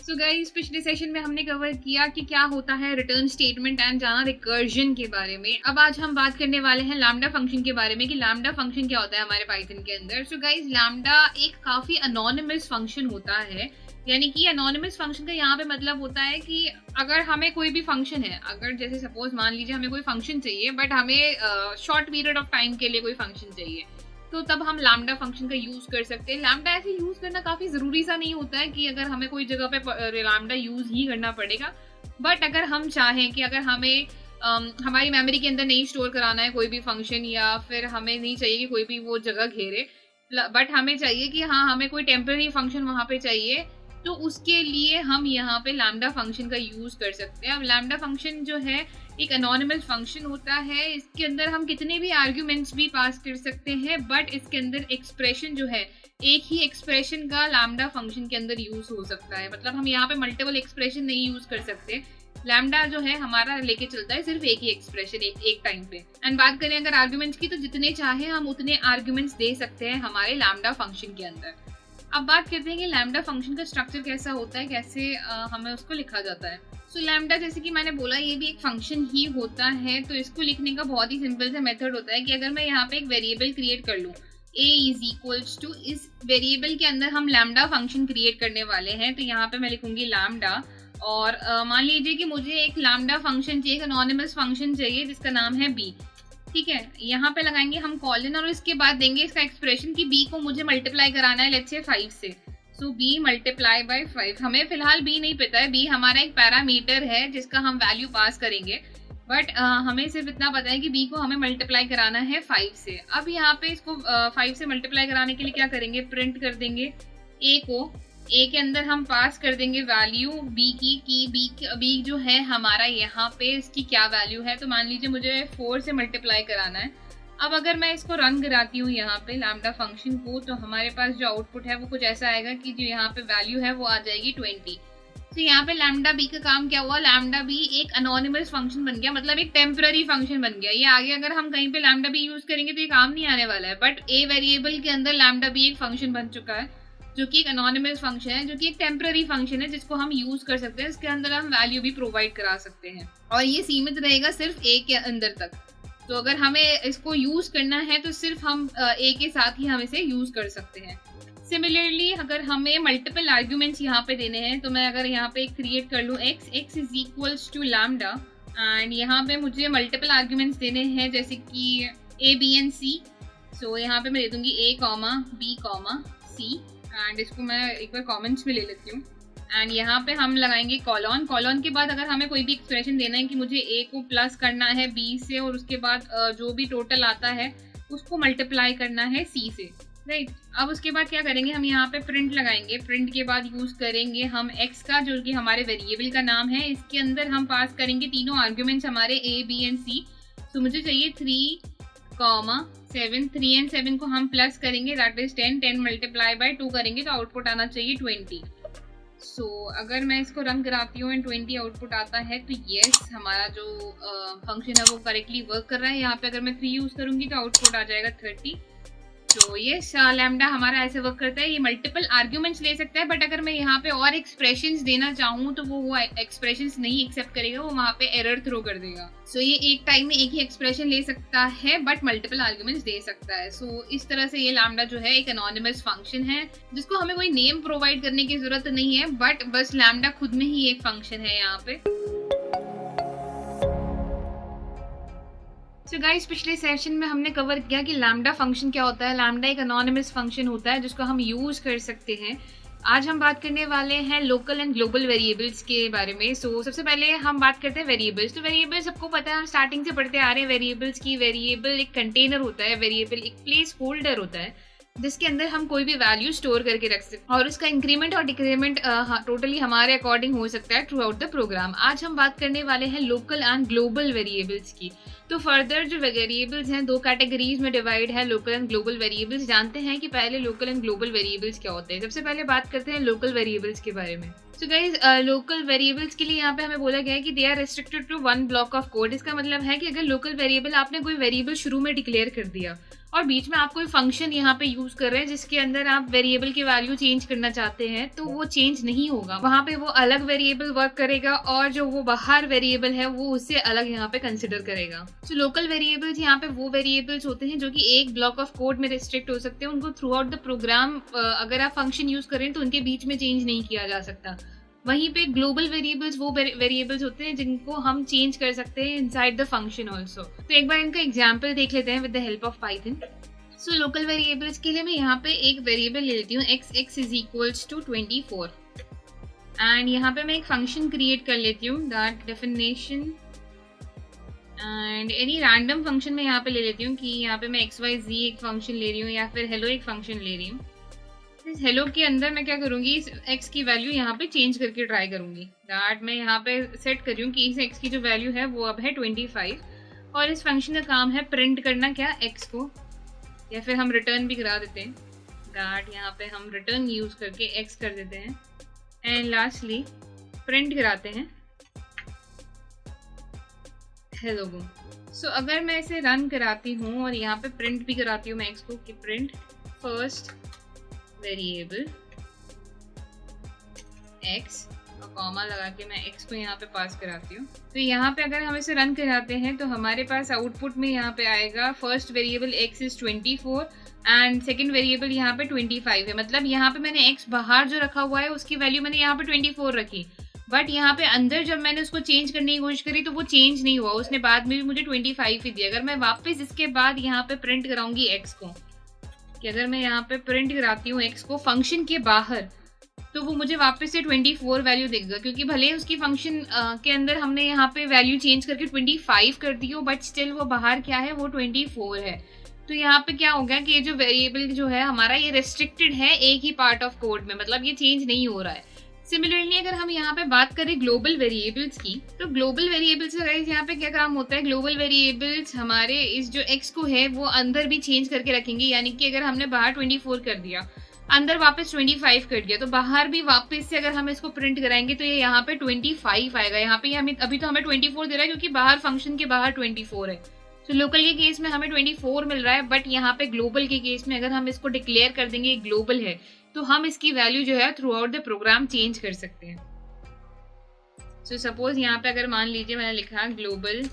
सो गाइस, पिछले सेशन में हमने कवर किया कि क्या होता है रिटर्न स्टेटमेंट एंड जाना रिकर्जन के बारे में। अब आज हम बात करने वाले हैं लैम्डा फंक्शन के बारे में, कि लैम्डा फंक्शन क्या होता है हमारे पाइथन के अंदर। सो गाइस, लैम्डा एक काफ़ी अनोनिमस फंक्शन होता है, यानी कि एनोनिमस फंक्शन का यहाँ पे मतलब होता है कि अगर हमें कोई भी फंक्शन है, अगर जैसे सपोज मान लीजिए हमें कोई फंक्शन चाहिए बट हमें शॉर्ट पीरियड ऑफ टाइम के लिए कोई फंक्शन चाहिए, तो तब हम लैम्डा फंक्शन का यूज कर सकते हैं। लैम्डा ऐसे यूज करना काफी जरूरी सा नहीं होता है कि अगर हमें कोई जगह पे लैम्डा यूज ही करना पड़ेगा, बट अगर हम चाहें कि अगर हमें हमारी मेमोरी के अंदर नहीं स्टोर कराना है कोई भी फंक्शन, या फिर हमें नहीं चाहिए कि कोई भी वो जगह घेरे, बट हमें चाहिए कि हाँ हमें कोई टेम्पररी फंक्शन वहां पे चाहिए, तो उसके लिए हम यहाँ पे लैम्डा फंक्शन का यूज कर सकते हैं। अब लैम्डा फंक्शन जो है एक एनोनिमस फंक्शन होता है, इसके अंदर हम कितने भी आर्ग्यूमेंट्स भी पास कर सकते हैं, बट इसके अंदर एक्सप्रेशन जो है एक ही एक्सप्रेशन का लैम्डा फंक्शन के अंदर यूज हो सकता है। मतलब हम यहाँ पे मल्टीपल एक्सप्रेशन नहीं यूज कर सकते, लैम्डा जो है हमारा लेके चलता है सिर्फ एक ही एक्सप्रेशन एक टाइम पे। एंड बात करें अगर आर्ग्यूमेंट्स की, तो जितने चाहे हम उतने आर्ग्यूमेंट्स दे सकते हैं हमारे लैम्डा फंक्शन के अंदर। अब बात करते हैं कि लैम्डा फंक्शन का स्ट्रक्चर कैसा होता है, कैसे हमें उसको लिखा जाता है। सो लैम्डा जैसे कि मैंने बोला ये भी एक फंक्शन ही होता है, तो इसको लिखने का बहुत ही सिंपल सा मेथड होता है कि अगर मैं यहाँ पे एक वेरिएबल क्रिएट कर लूँ a इज इक्वल्स टू, इस वेरिएबल के अंदर हम लैम्डा फंक्शन क्रिएट करने वाले हैं, तो यहाँ पे मैं लिखूंगी लैम्डा। और मान लीजिए कि मुझे एक लैम्डा फंक्शन चाहिए, एक एनोनिमस फंक्शन चाहिए जिसका नाम है b, ठीक है। यहाँ पे लगाएंगे हम कॉलन और इसके बाद देंगे इसका एक्सप्रेशन कि b को मुझे मल्टीप्लाई कराना है लेट्स से 5 से, सो b मल्टीप्लाई बाय 5। हमें फिलहाल b नहीं पता है, b हमारा एक पैरामीटर है जिसका हम वैल्यू पास करेंगे, बट हमें सिर्फ इतना पता है कि b को हमें मल्टीप्लाई कराना है 5 से। अब यहाँ पे इसको 5 से मल्टीप्लाई कराने के लिए क्या करेंगे, प्रिंट कर देंगे a को, a के अंदर हम पास कर देंगे वैल्यू b की, कि b जो है हमारा यहाँ पे इसकी क्या वैल्यू है। तो मान लीजिए मुझे 4 से मल्टीप्लाई कराना है। अब अगर मैं इसको रन कराती हूँ यहाँ पे लैम्डा फंक्शन को, तो हमारे पास जो आउटपुट है वो कुछ ऐसा आएगा कि जो यहाँ पे वैल्यू है वो आ जाएगी 20। तो यहाँ पे लैम्डा बी का काम क्या हुआ, लैम्डा बी एक एनोनिमस फंक्शन बन गया, मतलब एक टेम्पररी फंक्शन बन गया। ये आगे अगर हम कहीं पे लैम्डा बी यूज करेंगे तो ये काम नहीं आने वाला है, बट ए वेरिएबल के अंदर लैम्डा बी एक फंक्शन बन चुका है जो कि एक एनोनिमस फंक्शन है, जो कि एक टेम्पररी फंक्शन है जिसको हम यूज कर सकते हैं। इसके अंदर हम वैल्यू भी प्रोवाइड करा सकते हैं और ये सीमित रहेगा सिर्फ ए के अंदर तक। तो अगर हमें इसको यूज करना है तो सिर्फ हम ए के साथ ही हम इसे यूज कर सकते हैं। सिमिलरली अगर हमें मल्टीपल आर्ग्यूमेंट्स यहाँ पे देने हैं, तो मैं अगर यहाँ पे क्रिएट कर लूँ x is equals to lambda, and यहाँ पे मुझे मल्टीपल आर्ग्यूमेंट्स देने हैं जैसे कि a b and c। सो यहाँ पे मैं दे दूंगी a b c, एंड इसको मैं एक बार कमेंट्स में ले लेती हूँ। एंड यहाँ पे हम लगाएंगे कॉलन। कॉलन के बाद अगर हमें कोई भी एक्सप्रेशन देना है कि मुझे a को प्लस करना है b से, और उसके बाद जो भी टोटल आता है उसको मल्टीप्लाई करना है c से, राइट। अब उसके बाद क्या करेंगे, हम यहाँ पे प्रिंट लगाएंगे। प्रिंट के बाद यूज करेंगे हम x का, जो कि हमारे वेरिएबल का नाम है। इसके अंदर हम पास करेंगे तीनों आर्ग्यूमेंट्स हमारे a b and c। तो मुझे चाहिए 3, 7। 3 and 7 को हम प्लस करेंगे, दैट इज 10। 10 मल्टीप्लाई बाय 2 करेंगे तो आउटपुट आना चाहिए 20। सो अगर मैं इसको रन कराती हूँ एंड 20 आउटपुट आता है, तो येस हमारा जो फंक्शन है वो करेक्टली वर्क कर रहा है। यहाँ पे अगर मैं 3 यूज करूंगी तो आउटपुट आ जाएगा 30। तो ये लैम्डा हमारा ऐसे वर्क करता है, ये मल्टीपल आर्ग्यूमेंट्स ले सकता है, बट अगर मैं यहाँ पे और एक्सप्रेशंस देना चाहूँ तो वो एक्सप्रेशंस नहीं एक्सेप्ट करेगा, वो वहाँ पे एरर थ्रो कर देगा। सो ये एक टाइम में एक ही एक्सप्रेशन ले सकता है बट मल्टीपल आर्ग्यूमेंट्स दे सकता है। सो इस तरह से ये लैम्डा जो है एक एनोनिमस फंक्शन है जिसको हमें कोई नेम प्रोवाइड करने की जरूरत नहीं है, बट बस लैम्डा खुद में ही एक फंक्शन है यहाँ पे। सो गाइस, पिछले सेशन में हमने कवर किया कि लैम्डा फंक्शन क्या होता है। लैम्डा एक एनोनिमस फंक्शन होता है जिसको हम यूज कर सकते हैं। आज हम बात करने वाले हैं लोकल एंड ग्लोबल वेरिएबल्स के बारे में। सो सबसे पहले हम बात करते हैं वेरिएबल्स। तो वेरिएबल सबको पता है, हम स्टार्टिंग से पढ़ते आ रहे हैं वेरिएबल्स की। वेरिएबल एक कंटेनर होता है, वेरिएबल एक प्लेस होल्डर होता है जिसके अंदर हम कोई भी वैल्यू स्टोर करके रख सकते हैं और उसका इंक्रीमेंट और डिक्रीमेंट टोटली हमारे अकॉर्डिंग हो सकता है थ्रू आउट द प्रोग्राम। आज हम बात करने वाले हैं लोकल एंड ग्लोबल वेरिएबल्स की। तो फर्दर जो वेरिएबल्स हैं, 2 कैटेगरीज में डिवाइड है, लोकल एंड ग्लोबल वेरिएबल्स। जानते हैं कि पहले लोकल एंड ग्लोबल वेरिएबल्स क्या होते हैं। सबसे पहले बात करते हैं लोकल वेरिएबल्स के बारे में। सो गाइस, लोकल वेरिएबल्स के लिए यहाँ पे हमें बोला गया है कि they are restricted to 1 block of code. इसका मतलब है कि अगर लोकल वेरिएबल, आपने कोई वेरिएबल शुरू में डिक्लेयर कर दिया और बीच में आप कोई फंक्शन यहाँ पे यूज कर रहे हैं जिसके अंदर आप वेरिएबल की वैल्यू चेंज करना चाहते हैं, तो वो चेंज नहीं होगा। वहां पे वो अलग वेरिएबल वर्क करेगा और जो वो बाहर वेरिएबल है वो उससे अलग यहाँ पे कंसिडर करेगा। तो लोकल वेरिएबल्स यहाँ पे वो वेरिएबल्स होते हैं जो कि एक ब्लॉक ऑफ कोड में रिस्ट्रिक्ट हो सकते हैं। उनको थ्रू आउट द प्रोग्राम अगर आप फंक्शन यूज करें तो उनके बीच में चेंज नहीं किया जा सकता। वहीं पे ग्लोबल वेरिएबल्स वो वेरिएबल्स होते हैं जिनको हम चेंज कर सकते हैं इनसाइड द फंक्शन ऑल्सो। तो एक बार इनका एग्जांपल देख लेते हैं with the help of Python. So local variables के लिए मैं यहाँ पे एक वेरिएबल ले लेती हूँ x is equals to 24 and यहाँ पे मैं एक फंक्शन क्रिएट कर लेती हूँ that definition and any random function मैं यहाँ पे ले लेती हूँ कि यहाँ पे मैं xyz एक फंक्शन ले रही हूँ या फिर हेलो एक फंक्शन ले रही हूँ। इस हेलो के अंदर मैं क्या करूंगी, इस x की वैल्यू यहाँ पे चेंज करके ट्राई करूंगी। दैट मैं यहाँ पे सेट कर रही हूँ कि इस x की जो वैल्यू है वो अब है 25 और इस फंक्शन का काम है प्रिंट करना क्या, x को, या फिर हम रिटर्न भी करा देते हैं। दैट यहाँ पे हम रिटर्न यूज करके x कर देते हैं एंड लास्टली प्रिंट कराते हैं हेलो को। सो अगर मैं इसे रन कराती हूँ और यहाँ पे प्रिंट भी कराती हूँ मैं x को कि प्रिंट फर्स्ट वेरिएबल x और कॉमा लगा के मैं x को यहाँ पे पास कराती हूँ। तो यहाँ पे अगर हम इसे रन कराते हैं तो हमारे पास आउटपुट में यहाँ पे आएगा first variable x is 24 and second variable यहाँ पे 25 है। मतलब यहाँ पे मैंने x बाहर जो रखा हुआ है उसकी वैल्यू मैंने यहाँ पे 24 रखी, बट यहाँ पे अंदर जब मैंने उसको चेंज करने की कोशिश करी तो वो चेंज नहीं हुआ, उसने बाद में भी मुझे 25 ही दिया। अगर मैं वापस इसके बाद यहाँ पे प्रिंट कराऊंगी x को, कि अगर मैं यहाँ पे प्रिंट कराती हूँ x को फंक्शन के बाहर, तो वो मुझे वापस से 24 वैल्यू देगा, क्योंकि भले ही उसकी फंक्शन के अंदर हमने यहाँ पे वैल्यू चेंज करके 25 कर दी हो, बट स्टिल वो बाहर क्या है, वो 24 है। तो यहाँ पे क्या हो गया कि ये जो वेरिएबल जो है हमारा ये रेस्ट्रिक्टेड है एक ही पार्ट ऑफ कोड में, मतलब ये चेंज नहीं हो रहा है। सिमिलरली अगर हम यहाँ पे बात करें ग्लोबल वेरिएबल्स की, तो ग्लोबल वेरिएबल्स का यहाँ पे क्या काम होता है, ग्लोबल वेरिएबल्स हमारे इस जो x को है वो अंदर भी चेंज करके रखेंगे। यानी कि अगर हमने बाहर 24 कर दिया, अंदर वापस 25 कर दिया, तो बाहर भी वापस से अगर हम इसको प्रिंट कराएंगे तो ये यहाँ पे 25 आएगा। यहाँ पे हमें अभी तो हमें 24 दे रहा है क्योंकि बाहर फंक्शन के बाहर 24 है। तो लोकल के केस में हमें 24 मिल रहा है, बट यहाँ पे ग्लोबल के केस में अगर हम इसको डिक्लेयर कर देंगे ग्लोबल है तो हम इसकी वैल्यू जो है throughout the program change कर सकते हैं। सो सपोज यहाँ पे अगर मान लीजिए मैंने लिखा ग्लोबल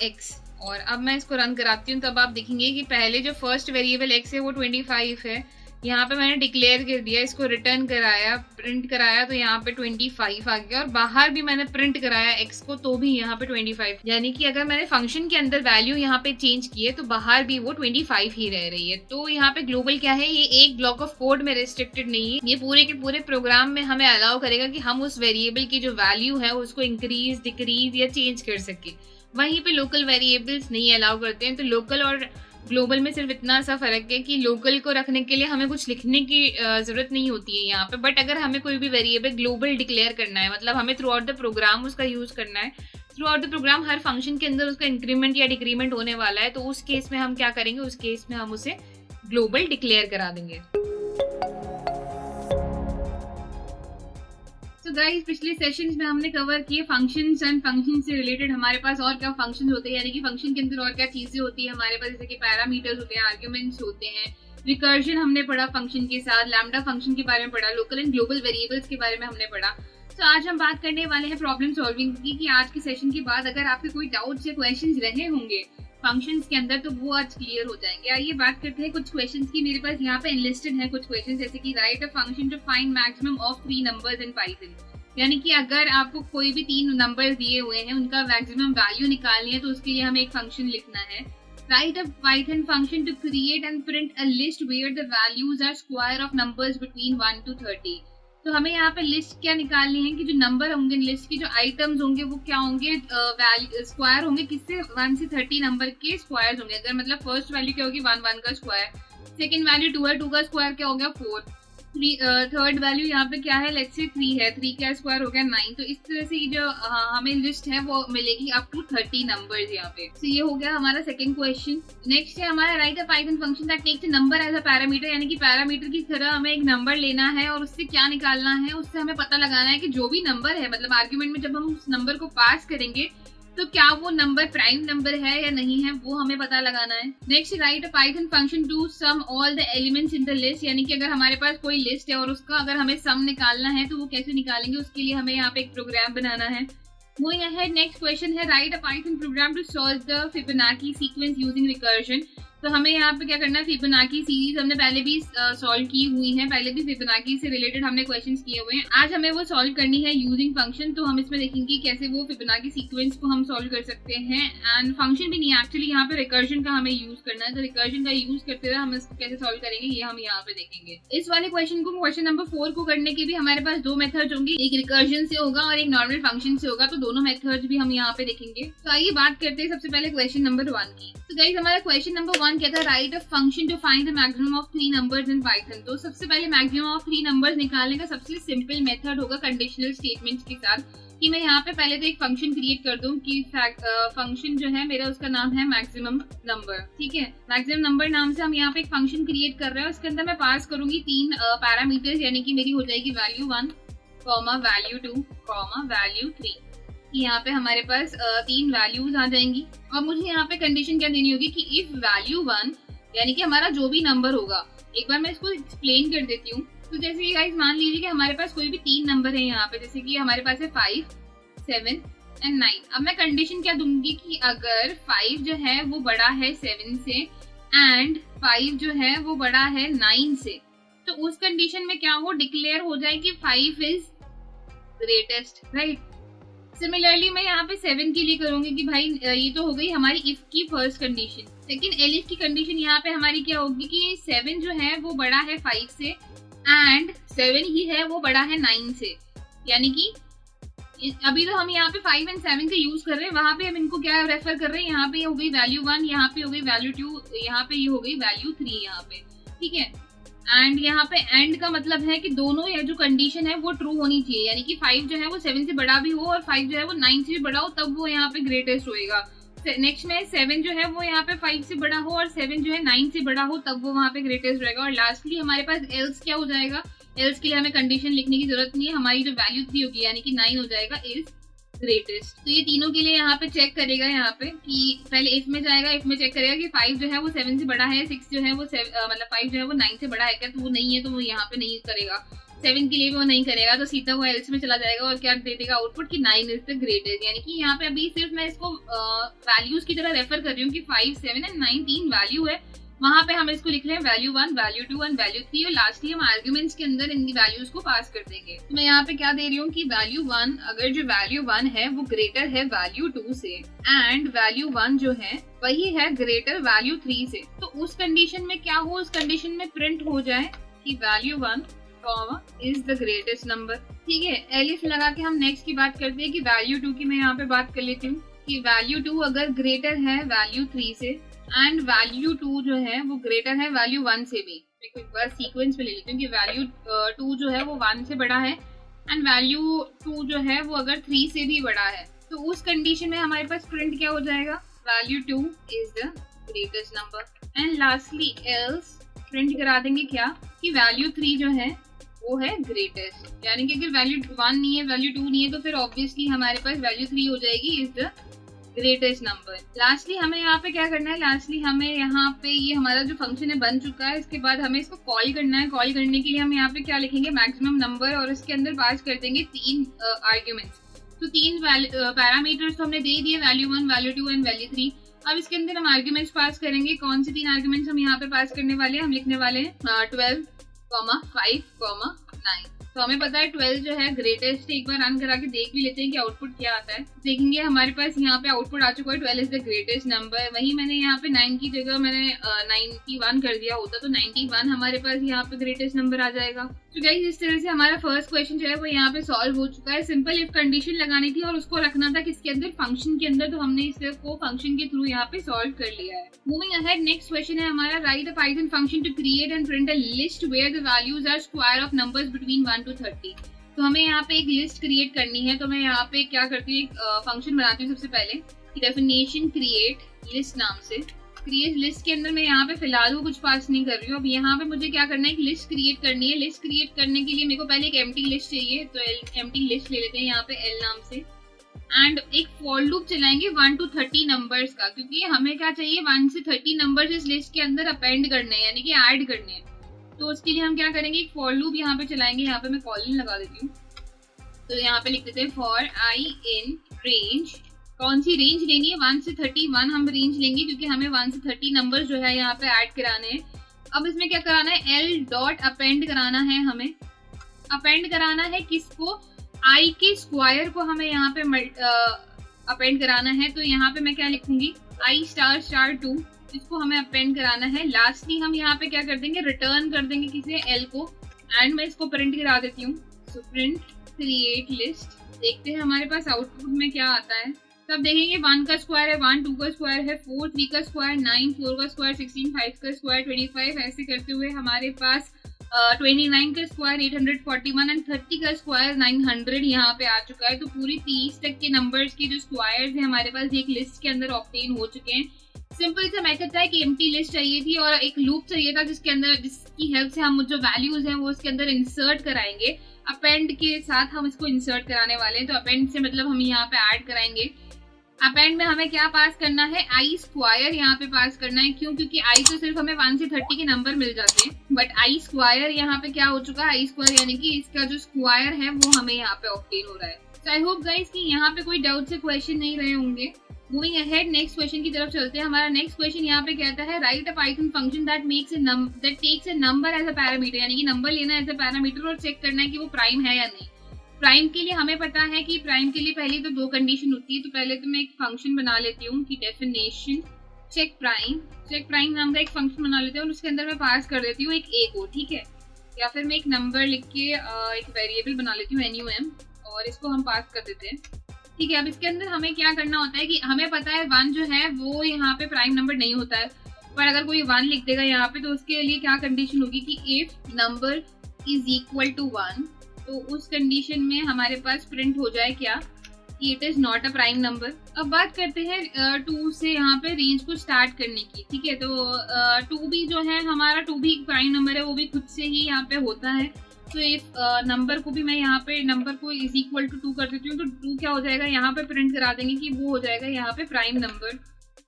x और अब मैं इसको रन कराती हूँ, तब आप देखेंगे कि पहले जो फर्स्ट वेरिएबल x है वो 25 है। यहाँ पे मैंने डिक्लेयर कर दिया, इसको रिटर्न कराया, प्रिंट कराया, तो यहाँ पे 25 आ गया। और बाहर भी मैंने प्रिंट कराया x को, तो भी यहाँ पे 25। यानी कि अगर मैंने फंक्शन के अंदर वैल्यू यहाँ पे चेंज की है तो बाहर भी वो 25 ही रह रही है। तो यहाँ पे ग्लोबल क्या है, ये एक ब्लॉक ऑफ कोड में रेस्ट्रिक्टेड नहीं है, ये पूरे के पूरे प्रोग्राम में हमें अलाउ करेगा कि हम उस वेरिएबल की जो वैल्यू है उसको इंक्रीज, डिक्रीज या चेंज कर सके। वहीं पे लोकल वेरिएबल्स नहीं अलाउ करते हैं। तो लोकल और ग्लोबल में सिर्फ इतना सा फर्क है कि लोकल को रखने के लिए हमें कुछ लिखने की जरूरत नहीं होती है यहाँ पे, बट अगर हमें कोई भी वेरिएबल ग्लोबल डिक्लेयर करना है, मतलब हमें थ्रू आउट द प्रोग्राम उसका यूज करना है, थ्रू आउट द प्रोग्राम हर फंक्शन के अंदर उसका इंक्रीमेंट या डिक्रीमेंट होने वाला है, तो उस केस में हम क्या करेंगे, उस केस में हम उसे ग्लोबल डिक्लेयर करा देंगे। तो गाइस पिछले सेशंस में हमने कवर किए फंक्शंस एंड फंक्शन से रिलेटेड हमारे पास और क्या फंक्शंस होते हैं, यानी कि फंक्शन के अंदर और क्या चीजें होती है हमारे पास, जैसे कि पैरामीटर्स होते हैं, आर्गुमेंट्स होते हैं, रिकर्जन हमने पढ़ा फंक्शन के साथ, लैम्डा फंक्शन के बारे में पढ़ा, लोकल एंड ग्लोबल वेरिएबल्स के बारे में हमने पढ़ा। तो आज हम बात करने वाले हैं प्रॉब्लम सॉल्विंग की, कि आज के सेशन के बाद अगर आपके कोई डाउट्स या क्वेश्चंस रहे होंगे फंक्शंस के अंदर तो वो आज क्लियर हो जाएंगे। आइए बात करते हैं कुछ क्वेश्चंस की। मेरे पास यहाँ पे एनलिस्टेड है कुछ क्वेश्चंस, जैसे कि write a function to find maximum of 3 numbers in Python. यानी कि अगर आपको कोई भी 3 नंबर दिए हुए हैं उनका मैक्सिमम वैल्यू निकालनी है तो उसके लिए हमें एक फंक्शन लिखना है। Write a Python function to create and print a list where the values are square of numbers between 1 to 30। तो हमें यहाँ पे लिस्ट क्या निकालनी है कि जो नंबर होंगे लिस्ट के, जो आइटम्स होंगे वो क्या होंगे, स्क्वायर होंगे, किससे, 1 से 30 नंबर के स्क्वायर्स होंगे। अगर मतलब फर्स्ट वैल्यू क्या होगी 1 का स्क्वायर, सेकंड वैल्यू 2 है, 2 का स्क्वायर क्या हो गया 4, थर्ड वैल्यू यहाँ पे क्या है, लेट्स से 3 है, 3 का स्क्वायर हो गया 9। तो इस तरह से जो हमें लिस्ट है वो मिलेगी अप टू 30 नंबर्स यहाँ पे। तो ये हो गया हमारा सेकंड क्वेश्चन। नेक्स्ट है हमारा write a Python function that takes a number as a parameter, यानी कि पैरामीटर की तरह हमें एक नंबर लेना है और उससे क्या निकालना है, उससे हमें पता लगाना है कि जो भी नंबर है, मतलब आर्ग्यूमेंट में जब हम उस नंबर को पास करेंगे तो क्या वो नंबर प्राइम नंबर है या नहीं है, वो हमें पता लगाना है। Next, write a Python function to sum all the elements in the list, यानी कि अगर हमारे पास कोई लिस्ट है और उसका अगर हमें सम निकालना है तो वो कैसे निकालेंगे, उसके लिए हमें यहाँ पे एक प्रोग्राम बनाना है। मूविंग अहेड, नेक्स्ट क्वेश्चन है write a Python program to solve the Fibonacci sequence using recursion. तो हमें यहाँ पे क्या करना है, फिबोनाची सीरीज हमने पहले भी सॉल्व की हुई है, पहले भी फिबोनाची से रिलेटेड हमने क्वेश्चंस किए हुए हैं। आज हमें वो सॉल्व करनी है यूजिंग फंक्शन। तो हम इसमें देखेंगे कैसे वो फिबोनाची सीक्वेंस को हम सॉल्व कर सकते हैं। एंड फंक्शन भी नहीं, एक्चुअली यहाँ पे रिकर्जन का हमें यूज करना है। तो रिकर्जन का यूज करते हुए हम इसको कैसे सॉल्व करेंगे ये हम यहाँ पे देखेंगे। इस वाले क्वेश्चन को, क्वेश्चन नंबर 4 को करने के भी हमारे पास दो मेथड होंगे, एक रिकर्जन से होगा और एक नॉर्मल फंक्शन से होगा। तो दोनों मेथड्स भी हम यहाँ पे देखेंगे। तो आइए बात करते हैं सबसे पहले क्वेश्चन नंबर 1 की। तो गाइस हमारा क्वेश्चन नंबर 1 क्या था, write a function to find the maximum of 3 numbers in Python. तो सबसे पहले मैक्सिमम ऑफ 3 नंबर्स निकालने का सबसे सिंपल मेथड होगा कंडीशनल स्टेटमेंट्स के साथ, कि मैं यहाँ पे पहले तो एक फंक्शन क्रिएट कर दूं कि फंक्शन जो है मेरा उसका नाम है मैक्सिमम नंबर। ठीक है, मैक्सिमम नंबर नाम से हम यहाँ पे एक फंक्शन क्रिएट कर रहे हैं। उसके अंदर मैं पास करूंगी 3 पैरामीटर्स, यानी कि मेरी हो जाएगी वैल्यू 1, वैल्यू 2, वैल्यू 3। यहाँ पे हमारे पास 3 वैल्यूज आ जाएंगी और मुझे यहाँ पे कंडीशन क्या देनी होगी कि इफ वैल्यू 1, यानी कि हमारा जो भी नंबर होगा, एक बार मैं इसको एक्सप्लेन कर देती हूँ। तो जैसे कि गाइस मान लीजिए कि हमारे पास कोई भी 3 नंबर है यहाँ पे, जैसे कि हमारे पास है 5, 7 एंड 9। अब मैं कंडीशन क्या दूंगी कि अगर 5 जो है वो बड़ा है 7 से एंड 5 जो है वो बड़ा है 9 से, तो उस कंडीशन में क्या हो, डिक्लेयर हो जाए कि 5 इज ग्रेटेस्ट, राइट। सिमिलरली मैं यहाँ पे 7 के लिए करूंगी कि भाई ये तो हो गई हमारी इफ की फर्स्ट कंडीशन, लेकिन एलिफ की कंडीशन यहाँ पे हमारी क्या होगी कि 7 जो है वो बड़ा है 5 से एंड 7 ही है वो बड़ा है 9 से, यानी कि अभी तो हम यहाँ पे 5 एंड 7 का यूज कर रहे हैं, वहां पे हम इनको क्या रेफर कर रहे हैं, यहाँ पे हो गई वैल्यू 1, यहाँ पे हो गई वैल्यू 2, यहाँ पे ये हो गई वैल्यू 3 यहाँ पे। ठीक है, एंड यहाँ पे एंड का मतलब है कि दोनों ये जो कंडीशन है वो ट्रू होनी चाहिए, यानी कि 5 जो है वो 7 से बड़ा भी हो और 5 जो है वो 9 से भी बड़ा हो, तब वो यहाँ पे ग्रेटेस्ट होएगा। नेक्स्ट में 7 जो है वो यहाँ पे 5 से बड़ा हो और 7 जो है 9 से बड़ा हो, तब वो वहाँ पे ग्रेटेस्ट रहेगा। और लास्टली हमारे पास एल्स क्या हो जाएगा, एल्स के लिए हमें कंडीशन लिखने की जरूरत नहीं है, हमारी जो वैल्यू 3 होगी यानी कि 9 हो जाएगा इज ग्रेटेस्ट। तो ये तीनों के लिए यहाँ पे चेक करेगा, यहाँ पे कि पहले इफ में जाएगा, इफ में चेक करेगा कि 5 जो है वो 7 से बड़ा है, 6 जो है वो मतलब 5 जो है वो 9 से बड़ा है क्या, तो वो नहीं है, तो वो यहाँ पे नहीं करेगा। 7 के लिए भी वो नहीं करेगा, तो सीधा वो एल्स में चला जाएगा और क्या दे देगा आउटपुट कि 9 इज द ग्रेटेस्ट। यानी कि यहाँ पे अभी सिर्फ मैं इसको वैल्यूज की तरह रेफर कर रही हूँ कि 5, 7 एंड 9 3 वैल्यू है, वहां पे हम इसको लिख रहे हैं वैल्यू 1, वैल्यू 2 एंड वैल्यू 3, और लास्टली हम आर्ग्यूमेंट्स के अंदर इन वैल्यूज को पास कर देंगे। तो मैं यहाँ पे क्या दे रही हूँ कि वैल्यू 1, अगर जो वैल्यू 1 है वो ग्रेटर है वैल्यू 2 से एंड वैल्यू 1 जो है वही है ग्रेटर वैल्यू 3 से, तो उस कंडीशन में क्या हो, उस कंडीशन में प्रिंट हो जाए कि value 1 is the greatest number. ठीक है, एलिफ लगा के हम नेक्स्ट की बात करते हैं कि वैल्यू 2 की मैं यहाँ पे बात कर लेती हूँ कि वैल्यू 2 अगर ग्रेटर है वैल्यू 3 से एंड वैल्यू 2 जो है वो ग्रेटर है वैल्यू 1 से भी। एक बार सीक्वेंस में ले लेती हूँ कि वैल्यू 2 जो है वो 1 से बड़ा है एंड वैल्यू 2 जो है वो अगर 3 से भी बड़ा है, तो उस कंडीशन में हमारे पास प्रिंट क्या हो जाएगा, value 2 is the greatest number. And lastly else print करा देंगे क्या कि वैल्यू 3 जो है वो है ग्रेटेस्ट, यानी कि अगर वैल्यू 1 नहीं है वैल्यू 2 नहीं है तो फिर ऑब्वियसली हमारे पास वैल्यू 3 हो जाएगी is the greatest number. Lastly हमें यहाँ पे क्या करना है, लास्टली हमें यहाँ पे ये हमारा जो फंक्शन है बन चुका है, इसके बाद हमें इसको कॉल करना है। कॉल करने के लिए हम यहाँ पे क्या लिखेंगे, मैक्सिमम नंबर, और इसके अंदर पास कर देंगे 3 आर्ग्यूमेंट्स। तो 3 पैरामीटर्स तो हमने दे दिए, वैल्यू 1, वैल्यू 2 एंड वैल्यू 3। अब इसके अंदर हम आर्ग्यूमेंट्स पास करेंगे। कौन से 3 आर्ग्यूमेंट्स हम यहाँ पे पास करने वाले हैं, हम लिखने वाले हैं 12, 5, 9। तो हमें पता है 12 जो है ग्रेटेस्ट है। एक बार रन करा के देख भी लेते हैं कि आउटपुट क्या आता है। देखेंगे हमारे पास यहाँ पे आउटपुट आ चुका है 12 इज द ग्रेटेस्ट नंबर। वही मैंने यहाँ पे 9 की जगह मैंने 91 कर दिया होता तो 91 हमारे पास यहाँ पे ग्रेटेस्ट नंबर आ जाएगा। तो गाइस इस तरह से हमारा फर्स्ट क्वेश्चन जो है वो यहाँ पे सॉल्व हो चुका है। सिंपल इफ कंडीशन लगानी थी और उसको रखना था किसके अंदर, फंक्शन के अंदर, तो हमने इसको फंक्शन के थ्रू यहाँ पे सॉल्व कर लिया है। मूविंग अहेड, नेक्स्ट क्वेश्चन है हमारा, write a Python function to create and print a list where the values are square of numbers between 1 to 30। तो हमें यहाँ पे एक लिस्ट क्रिएट करनी है। तो मैं यहाँ पे क्या करती हूँ, एक फंक्शन बनाती हूँ सबसे पहले, डेफिनेशन क्रिएट लिस्ट नाम से। क्रिएट लिस्ट के अंदर मैं यहाँ पे फिलहाल वो कुछ पास नहीं कर रही हूँ। अब यहाँ पे मुझे क्या करना है, एक लिस्ट क्रिएट करनी है। लिस्ट क्रिएट करने के लिए मेरे को पहले एक एम्प्टी लिस्ट चाहिए, तो एम्प्टी लिस्ट ले लेते हैं यहाँ पे एल नाम से। एंड एक फॉर लूप चलाएंगे 1 to 30 नंबर्स का, क्योंकि हमें क्या चाहिए 1 से 30 नंबर्स इस लिस्ट के अंदर अपेंड करने हैं, यानी कि ऐड करने हैं। तो उसके लिए हम क्या करेंगे, एक फॉर लूप यहाँ पे चलाएंगे। यहाँ पे मैं कॉलन लगा देती हूँ, तो यहाँ पे लिख देते हैं फॉर आई इन रेंज। कौन सी रेंज लेनी है, 1 से 31 हम रेंज लेंगे, क्योंकि हमें 1 से 30 नंबर जो है यहाँ पे ऐड कराने हैं। अब इसमें क्या कराना है, एल डॉट अपेंड कराना है, हमें अपेंड कराना है किसको, आई के स्क्वायर को हमें यहाँ पे अपेंड कराना है। तो यहाँ पे मैं क्या लिखूंगी, आई स्टार स्टार 2, इसको हमें अपेंड कराना है। लास्टली हम यहाँ पे क्या कर देंगे, रिटर्न कर देंगे किसे, एल को, एंड मैं इसको प्रिंट करा देती हूँ। सो प्रिंट क्रिएट लिस्ट, देखते हैं हमारे पास आउटपुट में क्या आता है। तो अब देखेंगे 1 का स्क्वायर है 1, 2 का स्क्वायर है 4, 3 का स्क्वायर 9, 4 का स्क्वायर 16, 5 का स्क्वायर 25, ऐसे करते हुए हमारे पास 29 का स्क्वायर 841 एंड 30 का स्क्वायर 900 यहाँ पे आ चुका है। तो पूरी 30 तक के नंबर्स के जो स्क्वायर्स हैं हमारे पास एक लिस्ट के अंदर ऑब्टेन हो चुके हैं। सिंपल सा मेथड था, कि एम्प्टी लिस्ट चाहिए थी और एक लूप चाहिए था जिसके अंदर, जिसकी हेल्प से हम जो वैल्यूज हैं वो उसके अंदर इंसर्ट कराएंगे। अपेंड के साथ हम इसको इंसर्ट कराने वाले हैं। तो अपेंड से मतलब हम यहाँ पे ऐड कराएंगे। अपेंड में हमें क्या पास करना है, आई स्क्वायर यहाँ पे पास करना है। क्यों, क्योंकि आई तो सिर्फ हमें 1 से 30 के नंबर मिल जाते हैं, बट आई स्क्वायर यहाँ पे क्या हो चुका है, आई स्क्वायर यानी कि इसका जो स्क्वायर है वो हमें यहाँ पे ऑब्टेन हो रहा है। सो आई होप गाइस कि यहाँ पे कोई डाउट से क्वेश्चन नहीं रहे होंगे। मूविंग अहेड नेक्स्ट क्वेश्चन की तरफ चलते हैं। हमारा नेक्स्ट क्वेश्चन यहाँ पे कहता है, write a Python function that takes a number as a parameter, यानी कि नंबर लेना एज अ पैरामीटर और चेक करना है कि वो प्राइम है या नहीं। प्राइम के लिए हमें पता है कि प्राइम के लिए पहले तो 2 कंडीशन होती है। तो पहले तो मैं एक फंक्शन बना लेती हूँ कि डेफिनेशन चेक प्राइम नाम का एक फंक्शन बना लेते हैं और उसके अंदर मैं पास कर देती हूँ एक ए को, ठीक है। या फिर मैं एक नंबर लिख के एक वेरिएबल बना लेती हूँ NUM और इसको हम पास कर देते हैं, ठीक है। अब इसके अंदर हमें क्या करना होता है कि हमें पता है 1 जो है वो यहाँ पे प्राइम नंबर नहीं होता है, पर अगर कोई 1 लिख देगा यहाँ पे तो उसके लिए क्या कंडीशन होगी कि if number is equal to 1, तो उस कंडीशन में हमारे पास प्रिंट हो जाए क्या, कि it is not a prime number. अब बात करते हैं 2 से यहाँ पे रेंज को स्टार्ट करने की, ठीक है। तो 2 भी जो है हमारा 2 भी प्राइम नंबर है, वो भी खुद से ही यहाँ पे होता है। तो इफ नंबर को भी मैं यहाँ पे नंबर को इज इक्वल टू 2 कर देती हूँ, तो 2 क्या हो जाएगा, यहाँ पे प्रिंट करा देंगे कि वो हो जाएगा यहाँ पे प्राइम नंबर,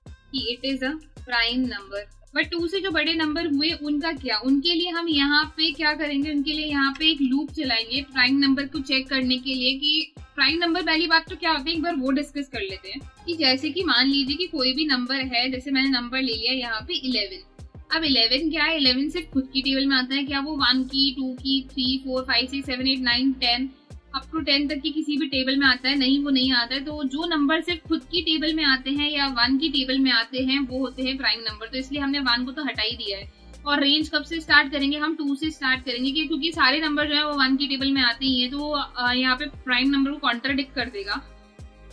कि it is a prime number. But 2 से जो बड़े नंबर हुए उनका क्या, उनके लिए हम यहाँ पे क्या करेंगे, उनके लिए यहाँ पे एक लूप चलाएंगे प्राइम नंबर को चेक करने के लिए कि प्राइम नंबर। पहली बात तो क्या होता है, एक बार वो डिस्कस कर लेते हैं कि जैसे कि मान लीजिए कि कोई भी नंबर है, जैसे मैंने नंबर ले लिया यहाँ पे 11। अब 11 क्या है, 11 सिर्फ खुद की टेबल में आता है क्या, वो 1 की, 2 की, 3, 4, 5, 6, 7, 8, 9, 10 अप टू 10 तक की किसी भी टेबल में आता है? नहीं, वो नहीं आता है। तो जो नंबर सिर्फ खुद की टेबल में आते हैं या 1 की टेबल में आते हैं वो होते हैं प्राइम नंबर। तो इसलिए हमने 1 को तो हटा ही दिया है। और रेंज कब से स्टार्ट करेंगे, हम 2 से स्टार्ट करेंगे, क्योंकि सारे नंबर जो है वो 1 की टेबल में आते ही है, तो यहाँ पे प्राइम नंबर को कॉन्ट्राडिक्ट कर देगा।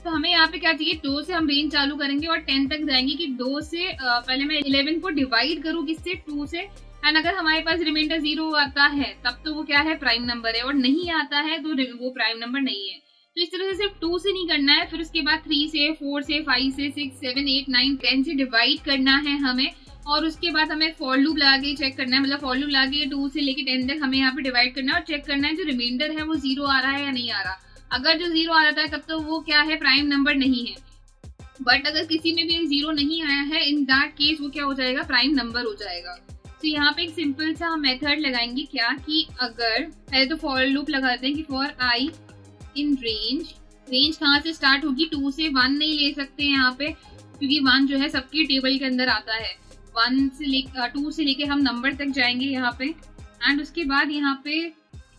तो हमें यहाँ पे क्या चाहिए, 2 से हम रेंज चालू करेंगे और 10 तक जाएंगे कि 2 से पहले मैं 11 को डिवाइड करूँ किससे, 2 से। एंड अगर हमारे पास रिमाइंडर 0 आता है तब तो वो क्या है, प्राइम नंबर है, और नहीं आता है तो वो प्राइम नंबर नहीं है। तो इस तरह से सिर्फ 2 से नहीं करना है, फिर उसके बाद 3 से, 4 से, 5 से, 6, 7, 8, 9, 10 से डिवाइड करना है हमें। और उसके बाद हमें फॉर लूप लगा के चेक करना है, मतलब फॉर लूप लगा के 2 से लेके 10 तक हमें यहाँ पे डिवाइड करना है और चेक करना है जो रिमाइंडर है वो 0 आ रहा है या नहीं आ रहा। अगर जो 0 आ जाता है तब तो वो क्या है, प्राइम नंबर नहीं है। बट अगर किसी में भी 0 नहीं आया है, इन दैट केस वो क्या हो जाएगा, प्राइम नंबर हो जाएगा। तो यहाँ पे एक सिंपल सा मेथड लगाएंगे क्या, कि अगर पहले तो फॉर लूप लगाते हैं कि फॉर आई इन रेंज कहाँ से स्टार्ट होगी, 2 से। 1 नहीं ले सकते यहाँ पे क्योंकि 1 जो है सबकी टेबल के अंदर आता है। 2 से लेके हम नंबर तक जाएंगे यहाँ पे। एंड उसके बाद यहाँ पे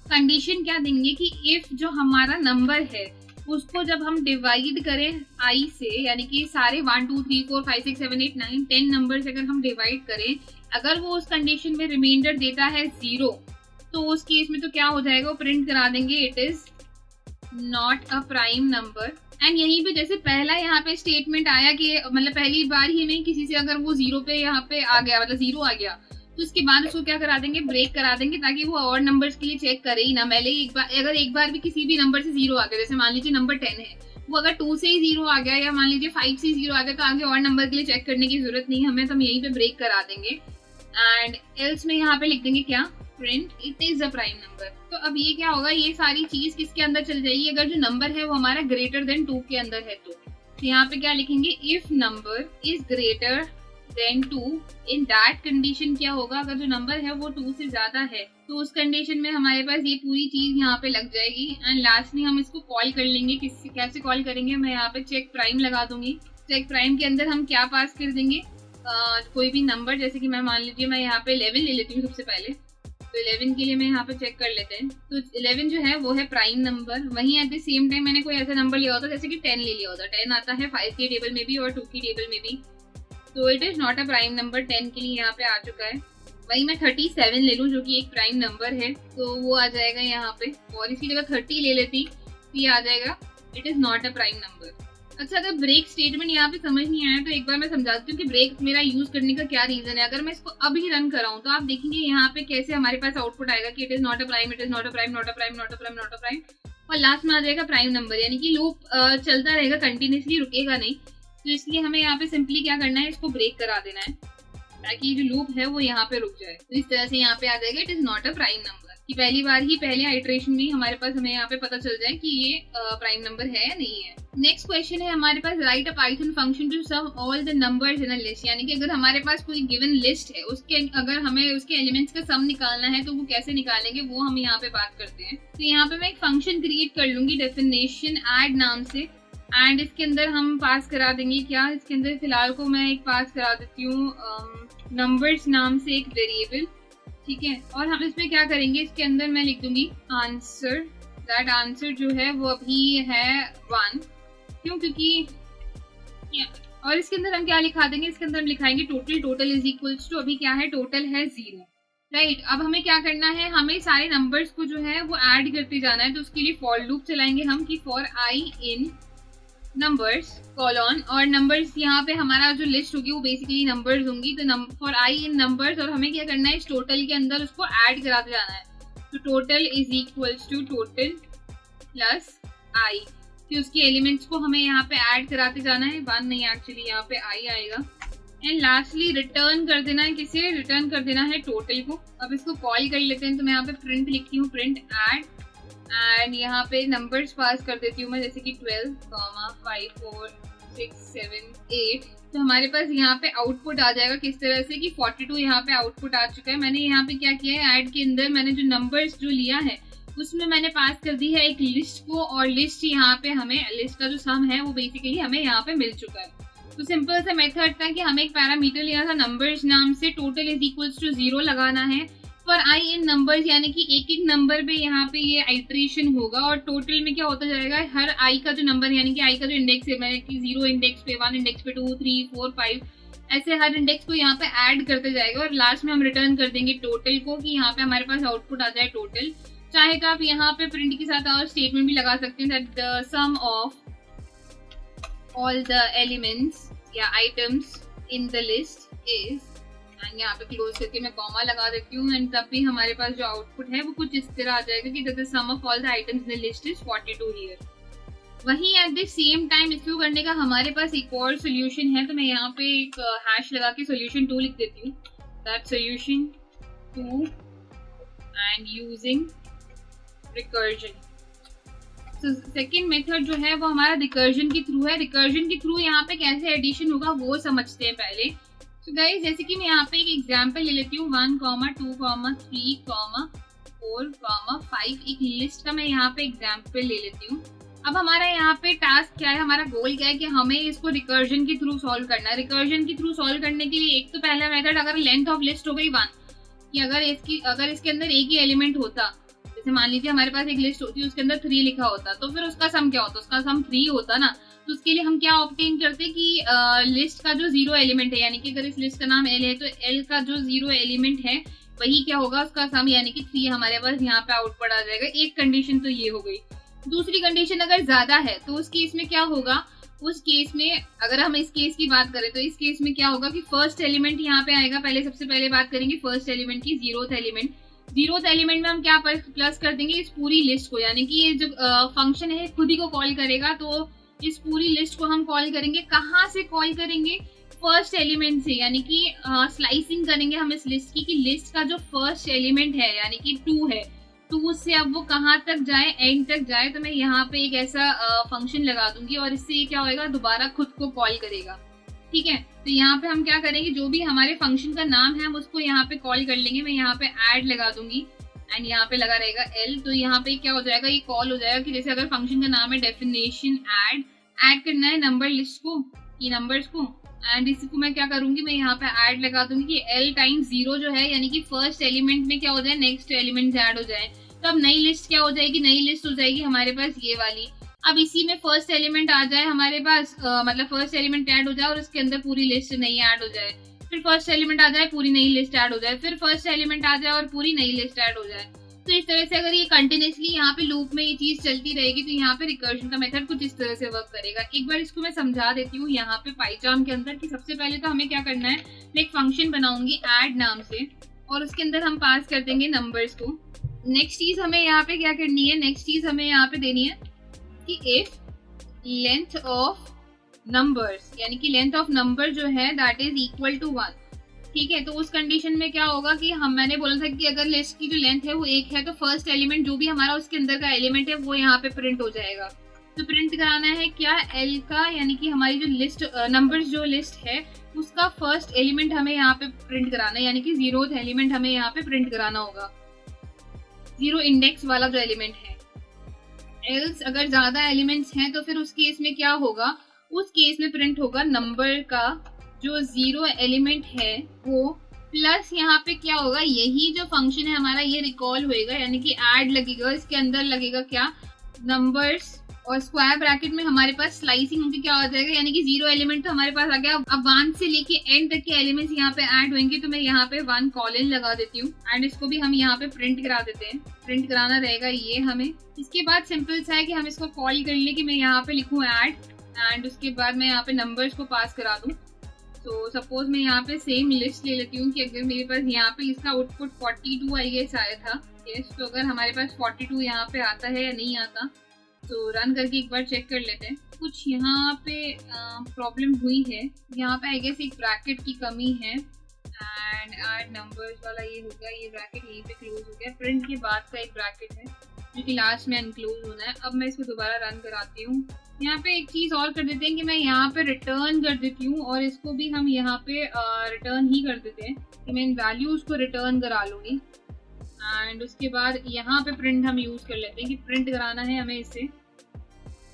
कंडीशन क्या देंगे कि इफ जो हमारा नंबर है उसको जब हम डिवाइड करें आई से, यानी कि सारे 1, 2, 3, 4, 5, 6, 7, 8, 9, 10 नंबर से अगर हम डिवाइड करें, अगर वो उस कंडीशन में रिमाइंडर देता है 0, तो उस केस में तो क्या हो जाएगा, वो प्रिंट करा देंगे it is not a prime number. And यहीं पे जैसे पहला यहाँ पे स्टेटमेंट आया कि मतलब पहली बार ही में किसी से अगर वो 0 पे यहाँ पे आ गया, मतलब 0 आ गया, तो उसके बाद उसको क्या करा देंगे, ब्रेक करा देंगे, ताकि वो और नंबर्स के लिए चेक करे ही ना। पहले अगर एक बार भी किसी भी नंबर से 0 आ गया, जैसे मान लीजिए नंबर 10 है, वो अगर 2 से ही 0 आ गया या मान लीजिए 5 से 0 आ गया, तो आगे और नंबर के लिए चेक करने की जरूरत नहीं हमें, तो हम यहीं पे ब्रेक करा देंगे। एंड एल्स में यहाँ पे लिख देंगे क्या, print it is a prime number. तो अब ये क्या होगा, ये सारी चीज किसके अंदर चल जाएगी, अगर जो नंबर है वो हमारा ग्रेटर देन 2 के अंदर है तो यहाँ पे क्या लिखेंगे, if number is greater than 2 in that condition क्या होगा, अगर जो नंबर है वो 2 से ज्यादा है तो उस कंडीशन में हमारे पास ये पूरी चीज यहाँ पे लग जाएगी। एंड लास्टली हम इसको कॉल कर लेंगे, कैसे कॉल करेंगे, मैं यहाँ पे चेक प्राइम लगा दूंगी। चेक प्राइम के अंदर हम क्या पास कर देंगे, कोई भी नंबर, जैसे कि मैं मान लीजिए मैं यहाँ पे 11 ले लेती हूँ सबसे पहले, तो 11 के लिए मैं यहाँ पे चेक कर लेते हैं। तो 11 जो है वो है प्राइम नंबर। वहीं एट द सेम टाइम मैंने कोई ऐसा नंबर लिया होता जैसे कि 10 ले लिया होता, 10 आता है 5 के टेबल में भी और 2 की टेबल में भी, तो it is not a prime number, 10 के लिए यहाँ पे आ चुका है। वही मैं 37 ले लूँ जो कि एक प्राइम नंबर है, तो वो आ जाएगा यहाँ पे, और इसकी जगह 30 ले लेती तो ये आ जाएगा it is not a prime number. अच्छा, अगर ब्रेक स्टेटमेंट यहाँ पे समझ नहीं आया तो एक बार मैं समझाती हूँ कि ब्रेक मेरा यूज करने का क्या रीजन है। अगर मैं इसको अभी रन कराऊँ तो आप देखेंगे यहाँ पे कैसे हमारे पास आउटपुट आएगा कि it is not a prime, it is not a prime, not a prime, not a prime, not a prime, और लास्ट में आ जाएगा प्राइम नंबर, यानी कि लूप चलता रहेगा कंटिन्यूसली, रुकेगा नहीं। तो इसलिए हमें यहाँ पे सिंपली क्या करना है, इसको ब्रेक करा देना है ताकि जो लूप है वो यहाँ पे रुक जाए। तो इस तरह से यहाँ पे आ जाएगा it is not a prime number, कि पहली बार ही पहले आइटरेशन में हमारे पास हमें यहाँ पे पता चल जाए कि ये प्राइम नंबर है या नहीं है। नेक्स्ट क्वेश्चन है हमारे पास, write a Python function to sum all the numbers in a list, यानी कि अगर हमारे पास कोई गिवन लिस्ट है, उसके अगर हमें उसके एलिमेंट्स का सम निकालना है तो वो कैसे निकालेंगे वो हम यहाँ पे बात करते हैं। तो यहाँ पे मैं एक फंक्शन क्रिएट कर लूंगी डेफिनेशन ऐड नाम से, एंड इसके अंदर हम पास करा देंगे क्या, इसके अंदर फिलहाल को मैं एक पास करा देती हूँ नंबर्स नाम से एक वेरिएबल, ठीक है। और हम इसमें क्या करेंगे, इसके अंदर मैं लिख दूंगी आंसर, दैट आंसर जो है वो अभी है 1, क्यों, क्योंकि और इसके अंदर हम क्या लिखा देंगे, इसके अंदर हम लिखाएंगे total, total is equals to अभी क्या है, टोटल है 0, राइट। अब हमें क्या करना है, हमें सारे नंबर्स को जो है वो ऐड करते जाना है, तो उसके लिए फॉर लूप चलाएंगे हम कि for I in numbers colon, और नंबर्स यहाँ पे हमारा जो लिस्ट होगी वो बेसिकली नंबर्स होंगी, तो फॉर आई इन नंबर्स, और हमें क्या करना है, इस टोटल के अंदर उसको ऐड कराते जाना है। तो total is equals to total plus i, फिर उसके एलिमेंट्स को हमें यहाँ पे ऐड कराते जाना है, 1 नहीं एक्चुअली यहाँ पे आई आएगा, एंड लास्टली रिटर्न कर देना है, किसे रिटर्न कर देना है, टोटल को। अब इसको कॉल कर लेते हैं, तो मैं यहाँ पे प्रिंट लिखती हूँ, प्रिंट ऐड, एंड यहाँ पे नंबर्स पास कर देती हूँ मैं, जैसे कि 12, 5, 4, 6, 7, 8, तो हमारे पास यहाँ पे आउटपुट आ जाएगा किस तरह से कि 42 यहाँ पे आउटपुट आ चुका है। मैंने यहाँ पे क्या किया है, ऐड के अंदर मैंने जो नंबर्स जो लिया है उसमें मैंने पास कर दी है एक लिस्ट को, और लिस्ट यहाँ पे हमें लिस्ट का जो सम है वो बेसिकली हमें यहाँ पे मिल चुका है। तो सिंपल सा मेथड था कि हमें एक पैरामीटर लिया था नंबर्स नाम से, टोटल इज इक्वल्स टू 0 लगाना है फॉर आई इन नंबर्स, यानी कि एक एक नंबर पे यहाँ पे ये आइट्रेशन होगा, और टोटल में क्या होता जाएगा, हर आई का जो नंबर यानी कि आई का जो इंडेक्स है, मैंने 0 इंडेक्स पे, 1 इंडेक्स पे, 2, 3, 4, 5, ऐसे हर इंडेक्स को यहाँ पे ऐड करते जाएगा, और लास्ट में हम रिटर्न कर देंगे टोटल को कि यहाँ पे हमारे पास आउटपुट आ जाए टोटल। चाहे तो आप यहाँ पे प्रिंट के साथ और स्टेटमेंट भी लगा सकते हैं, that the sum of all the elements या items in the list is, and यहाँ पे क्लोज करके मैं कॉमा लगा देती हूँ, एंड तब भी हमारे पास जो आउटपुट है वो कुछ इस तरह आ जाएगा कि the sum of all the items in the list is 42 here. वहीं एट द सेम टाइम इसको करने का हमारे पास एक और सोल्यूशन है, तो मैं यहाँ पे एक हैश लगा के सोल्यूशन 2 लिख देती हूँ, that solution 2 and using recursion. तो सेकेंड मेथड जो है वो हमारा रिकर्जन के थ्रू है। रिकर्जन के थ्रू यहाँ पे कैसे एडिशन होगा वो समझते हैं पहले। तो गाइस जैसे कि मैं यहाँ पे एक एग्जांपल ले लेती हूँ, 1, 2, 3, 4, 5, एक लिस्ट का मैं यहाँ पे एग्जांपल ले लेती हूँ। अब हमारा यहाँ पे टास्क क्या है, हमारा गोल क्या है कि हमें इसको रिकर्जन के थ्रू सॉल्व करना है। रिकर्जन के थ्रू सॉल्व करने के लिए एक तो पहला मेथड, अगर लेंथ ऑफ लिस्ट हो गई 1, कि अगर इसके अंदर एक ही एलिमेंट होता, जैसे मान लीजिए हमारे पास एक लिस्ट होती है उसके अंदर 3 लिखा होता, तो फिर उसका सम क्या होता, उसका सम 3 होता ना। तो उसके लिए हम क्या ऑब्टेन करते कि लिस्ट का जो 0 एलिमेंट है, यानी कि अगर इस लिस्ट का नाम L है तो L का जो 0 एलिमेंट है वही क्या होगा, उसका सम यानी कि 3 हमारे पास यहाँ पे आउटपुट आ जाएगा। एक कंडीशन तो ये हो गई। दूसरी कंडीशन अगर ज्यादा है तो उस केस में क्या होगा, उस केस में अगर हम इस केस की बात करें तो इस केस में क्या होगा कि फर्स्ट एलिमेंट यहाँ पे आएगा। सबसे पहले बात करेंगे फर्स्ट एलिमेंट की, 0th एलिमेंट। 0th एलिमेंट में हम क्या प्लस कर देंगे, इस पूरी लिस्ट को, यानी कि ये जो फंक्शन है खुद ही को कॉल करेगा, तो इस पूरी लिस्ट को हम कॉल करेंगे। कहाँ से कॉल करेंगे, फर्स्ट एलिमेंट से, यानी कि स्लाइसिंग करेंगे हम इस लिस्ट की कि लिस्ट का जो फर्स्ट एलिमेंट है यानी कि 2 है, 2 से अब वो कहाँ तक जाए, एंड तक जाए। तो मैं यहाँ पे एक ऐसा फंक्शन लगा दूंगी और इससे ये क्या होएगा, दोबारा खुद को कॉल करेगा। ठीक है, तो यहाँ पे हम क्या करेंगे, जो भी हमारे फंक्शन का नाम है हम उसको यहाँ पे कॉल कर लेंगे। मैं यहाँ पे ऐड लगा दूंगी एंड यहाँ पे लगा रहेगा एल। तो यहाँ पे क्या हो जाएगा, ये कॉल हो जाएगा कि जैसे अगर फंक्शन का नाम है डेफिनेशन ऐड करना है नंबर लिस्ट को, की नंबर्स को, एंड इसको मैं क्या करूंगी, मैं यहाँ पे ऐड लगा दूंगी कि एल टाइम 0 जो है, यानी कि फर्स्ट एलिमेंट में क्या हो जाए, नेक्स्ट एलिमेंट ऐड हो जाए। तो अब नई लिस्ट क्या हो जाएगी, नई लिस्ट हो जाएगी हमारे पास ये वाली। अब इसी में फर्स्ट एलिमेंट आ जाए हमारे पास, मतलब फर्स्ट एलिमेंट ऐड हो जाए और उसके अंदर पूरी लिस्ट नई ऐड हो जाए, फिर फर्स्ट एलिमेंट आ जाए पूरी नई लिस्ट ऐड हो जाए, फिर फर्स्ट एलिमेंट आ जाए और पूरी नई लिस्ट ऐड हो जाए। तो इस तरह से अगर ये कंटिन्यूसली यहाँ पे लूप में ये चीज चलती रहेगी तो यहाँ पे रिकर्जन का मेथड कुछ इस तरह से वर्क करेगा। एक बार इसको मैं समझा देती हूँ यहाँ पे पाइथन के अंदर कि सबसे पहले तो हमें क्या करना है, मैं एक फंक्शन बनाऊंगी ऐड नाम से और उसके अंदर हम पास कर देंगे नंबर्स को। नेक्स्ट चीज हमें यहाँ पे क्या करनी है, नेक्स्ट चीज हमें यहाँ पे देनी है कि इफ लेंथ ऑफ नंबर्स, यानी कि लेंथ ऑफ नंबर जो है दैट इज इक्वल टू 1। ठीक है, तो उस कंडीशन में क्या होगा कि मैंने बोला था कि अगर लिस्ट की जो लेंथ है वो 1 है तो फर्स्ट एलिमेंट जो भी हमारा उसके अंदर का एलिमेंट है वो यहाँ पे प्रिंट हो जाएगा। तो प्रिंट कराना है क्या, एल का, यानी कि हमारी जो लिस्ट नंबर्स जो लिस्ट है उसका फर्स्ट एलिमेंट हमें यहाँ पे प्रिंट कराना है, यानी कि 0th एलिमेंट हमें यहाँ पे प्रिंट कराना होगा, 0 इंडेक्स वाला जो एलिमेंट है। एल्स अगर ज्यादा एलिमेंट्स हैं तो फिर उस केस में क्या होगा, उस केस में प्रिंट होगा नंबर का जो 0 एलिमेंट है वो, प्लस यहाँ पे क्या होगा, यही जो फंक्शन है हमारा ये रिकॉल होएगा, यानी कि ऐड लगेगा, इसके अंदर लगेगा क्या, नंबर्स, और स्क्वायर ब्रैकेट में हमारे पास स्लाइसिंग होकर क्या हो जाएगा, यानी कि 0 एलिमेंट तो हमारे पास आ गया। अब 1 से लेके एंड तक के एलिमेंट्स यहाँ पे ऐड होंगे, तो मैं यहाँ पे 1 कॉलन लगा देती हूँ एंड इसको भी हम यहाँ पे प्रिंट करा देते हैं। प्रिंट कराना रहेगा ये हमें। इसके बाद सिंपल सा है कि हम इसको कॉल कर ले कि मैं यहाँ पे लिखूँ ऐड एंड उसके बाद मैं यहाँ पे नंबर्स को पास करा दूँ। तो सपोज मैं यहाँ पे सेम लिस्ट ले लेती हूँ कि अगर मेरे पास यहाँ पे इसका आउटपुट 42 आई गेस आया था, यस, तो अगर हमारे पास 42 यहाँ पे आता है या नहीं आता, तो रन करके एक बार चेक कर लेते हैं। कुछ यहाँ पे प्रॉब्लम हुई है, यहाँ पे आई गेस एक ब्रैकेट की कमी है एंड ऐड नंबर्स वाला ये हो गया, ये ब्रैकेट यहीं पे क्लोज हो गया। प्रिंट के बाद का एक ब्रैकेट है जो कि लास्ट में अनक्लोज होना है। अब मैं इसको दोबारा रन कराती हूँ। यहाँ पे एक चीज और कर देते हैं कि मैं यहाँ पे रिटर्न कर देती हूँ और इसको भी हम यहाँ पे रिटर्न ही कर देते हैं कि मैं इन वैल्यूज को रिटर्न करा लूंगी एंड उसके बाद यहाँ पे प्रिंट हम यूज कर लेते हैं कि प्रिंट कराना है हमें इससे।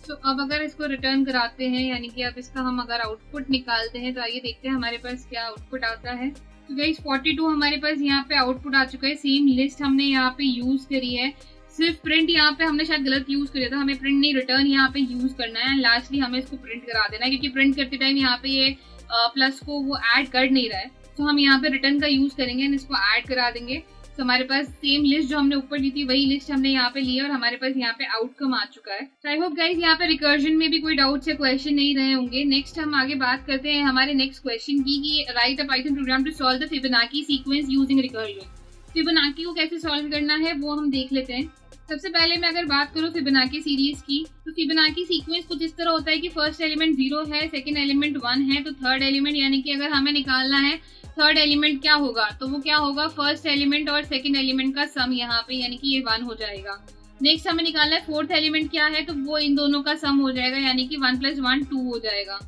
तो अब अगर इसको रिटर्न कराते हैं, यानी कि अब इसका हम अगर आउटपुट निकालते हैं, तो आइए देखते हैं हमारे पास क्या आउटपुट आता है। तो गाइस 42 हमारे पास यहाँ पे आउटपुट आ चुका है। सेम लिस्ट हमने यहाँ पे यूज करी है, सिर्फ प्रिंट यहाँ पे हमने शायद गलत यूज कर दिया था, हमें प्रिंट नहीं रिटर्न यहाँ पे यूज करना है। लास्टली हमें इसको प्रिंट करा देना है क्योंकि प्रिंट करते टाइम यहाँ पे ये प्लस को वो ऐड कर नहीं रहा है, तो हम यहाँ पे रिटर्न का यूज करेंगे एंड इसको ऐड करा देंगे। तो हमारे पास सेम लिस्ट जो हमने ऊपर ली थी वही लिस्ट हमने यहाँ पे ली है और हमारे पास यहाँ पे आउटकम आ चुका है। तो आई होप गाइस यहाँ पे रिकर्जन में भी कोई डाउट्स या क्वेश्चन नहीं रहे होंगे। नेक्स्ट हम आगे बात करते हैं हमारे नेक्स्ट क्वेश्चन की कि write a Python program to solve the Fibonacci sequence using recursion. Fibonacci को कैसे सॉल्व करना है वो हम देख लेते हैं। सबसे पहले मैं अगर बात करूँ फिबोनाची सीरीज की, तो फिबोनाची सीक्वेंस कुछ इस तरह होता है कि फर्स्ट एलिमेंट 0 है, सेकंड एलिमेंट 1 है, तो थर्ड एलिमेंट, यानी कि अगर हमें निकालना है थर्ड एलिमेंट क्या होगा, तो वो क्या होगा, फर्स्ट एलिमेंट और सेकंड एलिमेंट का सम यहाँ पे, यानी कि ये 1 हो जाएगा। नेक्स्ट हमें निकालना है फोर्थ एलिमेंट क्या है, तो वो इन दोनों का सम हो जाएगा, यानी कि 1 + 1 2 हो जाएगा।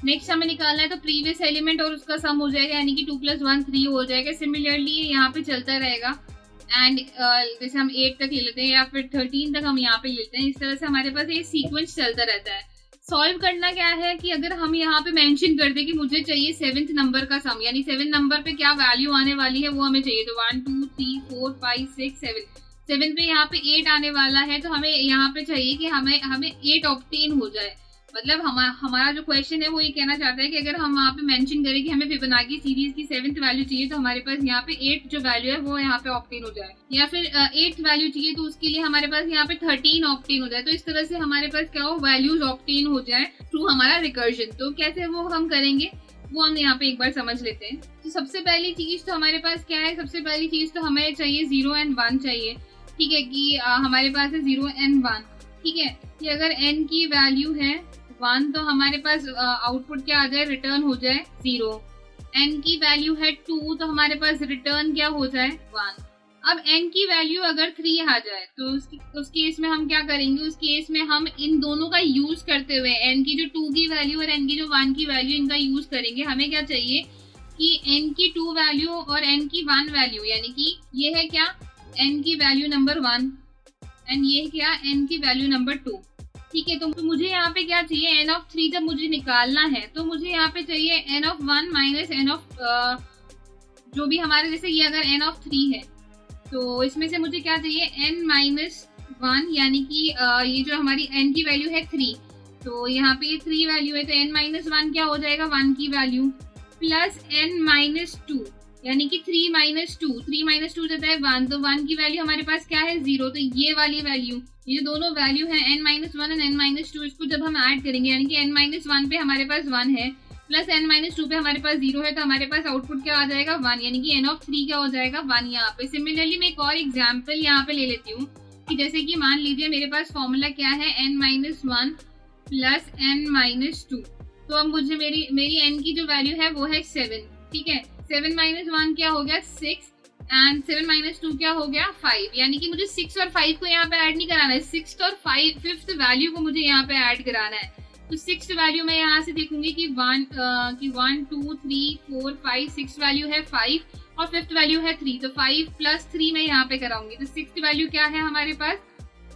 नेक्स्ट हमें निकालना है तो प्रीवियस एलिमेंट और उसका सम हो जाएगा, यानी कि 2 + 1 3 हो जाएगा। सिमिलरली यहाँ पे चलता रहेगा एंड जैसे हम 8 तक ले लेते हैं या फिर 13 तक हम यहाँ पे लेते हैं। इस तरह से हमारे पास ये सीक्वेंस चलता रहता है। सॉल्व करना क्या है कि अगर हम यहाँ पे मेंशन कर दे कि मुझे चाहिए 7th नंबर का सम, यानी 7 नंबर पे क्या वैल्यू आने वाली है वो हमें चाहिए, तो 1 2 3 4 5 6 7 पे यहाँ पे 8 आने वाला है, तो हमें यहाँ पे चाहिए कि हमें 8 ऑब्टेन हो जाए। मतलब हमारा जो क्वेश्चन है वो ये कहना चाहता है कि अगर हम वहाँ पे मेंशन करें कि हमें फिबोनाची सीरीज की 7th वैल्यू चाहिए, तो हमारे पास यहाँ पे 8 जो वैल्यू है वो यहाँ पे ऑब्टेन हो जाए, या फिर 8th वैल्यू चाहिए तो उसके लिए हमारे पास यहाँ पे 13 ऑब्टेन हो जाए। तो इस तरह से हमारे पास क्या हो, वैल्यूज ऑब्टेन हो जाए थ्रू हमारा रिकर्जन। तो कैसे वो हम करेंगे वो हम यहाँ पे एक बार समझ लेते हैं। तो सबसे पहली चीज तो हमारे पास क्या है, सबसे पहली चीज तो हमें चाहिए 0 और 1 चाहिए। ठीक है कि हमारे पास है 0 और 1। ठीक है कि अगर n की वैल्यू है 1 तो हमारे पास आउटपुट क्या आ जाए, रिटर्न हो जाए 0। n की वैल्यू है 2 तो हमारे पास रिटर्न क्या हो जाए 1। अब n की वैल्यू अगर 3 आ जाए तो उस केस में हम क्या करेंगे, उस केस में हम इन दोनों का यूज करते हुए n की जो 2 की वैल्यू और n की जो 1 की वैल्यू, इनका यूज करेंगे। हमें क्या चाहिए कि n की 2 वैल्यू और n की 1 वैल्यू, यानी कि ये है क्या n की वैल्यू नंबर 1 एंड ये क्या n की वैल्यू नंबर 2। ठीक है, तो मुझे यहाँ पे क्या चाहिए, n ऑफ 3 जब मुझे निकालना है तो मुझे यहाँ पे चाहिए n of 1 minus n of जो भी हमारे, जैसे ये अगर n ऑफ 3 है तो इसमें से मुझे क्या चाहिए n माइनस 1, यानी कि ये जो हमारी n की वैल्यू है 3, तो यहाँ पे ये 3 वैल्यू है तो n माइनस 1 क्या हो जाएगा 1 की वैल्यू, प्लस n माइनस 2 यानी कि 3 माइनस 2 देता है 1, तो 1 की वैल्यू हमारे पास क्या है 0। तो ये वाली वैल्यू, ये दोनों वैल्यू है n माइनस 1 और n माइनस 2, इसको जब हम ऐड करेंगे यानी कि n माइनस 1 पे हमारे पास 1 है प्लस n माइनस 2 पे हमारे पास 0 है, तो हमारे पास आउटपुट क्या आ जाएगा 1, यानी कि n ऑफ 3 क्या हो जाएगा 1 यहाँ पे। सिमिलरली मैं एक और एग्जाम्पल यहाँ पे ले लेती हूँ कि जैसे कि मान लीजिए मेरे पास फॉर्मूला क्या है n minus 1 plus n minus 2, तो अब मुझे मेरी n की जो वैल्यू है वो है 7। ठीक है, 7 माइनस 1 क्या हो गया 6 एंड 7 माइनस 2 क्या हो गया 5, यानी कि मुझे 6 और 5 को यहाँ पे ऐड नहीं कराना है, 6 और 5th वैल्यू को मुझे यहाँ पे ऐड कराना है। तो 6th वैल्यू मैं यहाँ से देखूंगी कि 1 2 3 4 5, 6 वैल्यू है 5 और 5th वैल्यू है 3, तो 5 प्लस 3 मैं यहाँ पे कराऊंगी। तो 6th वैल्यू क्या है हमारे पास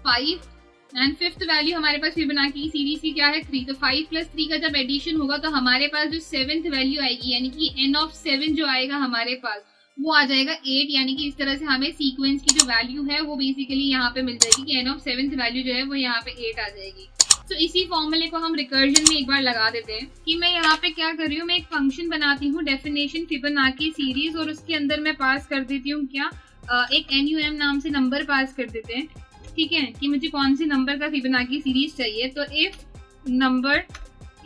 5 एंड 5th वैल्यू हमारे पास फिबोनाची की सीरीज की क्या है 3, तो 5 प्लस 3 का जब एडिशन होगा तो हमारे पास जो 7th वैल्यू आएगी यानी कि n ऑफ 7 जो आएगा हमारे पास वो आ जाएगा 8, यानी कि इस तरह से हमें सीक्वेंस की जो वैल्यू है वो बेसिकली यहाँ पे मिल जाएगी कि n ऑफ 7th वैल्यू जो है वो यहाँ पे 8 आ जाएगी। तो इसी फॉर्मूले को हम रिकर्जन में एक बार लगा देते हैं कि मैं यहाँ पे क्या कर रही हूँ, मैं एक फंक्शन बनाती हूँ डेफिनेशन फिबोनाची सीरीज, और उसके अंदर मैं पास कर देती हूँ क्या एक NUM नाम से नंबर पास कर देते हैं। ठीक है, कि मुझे कौन से नंबर का फिबोनाची सीरीज चाहिए, तो if number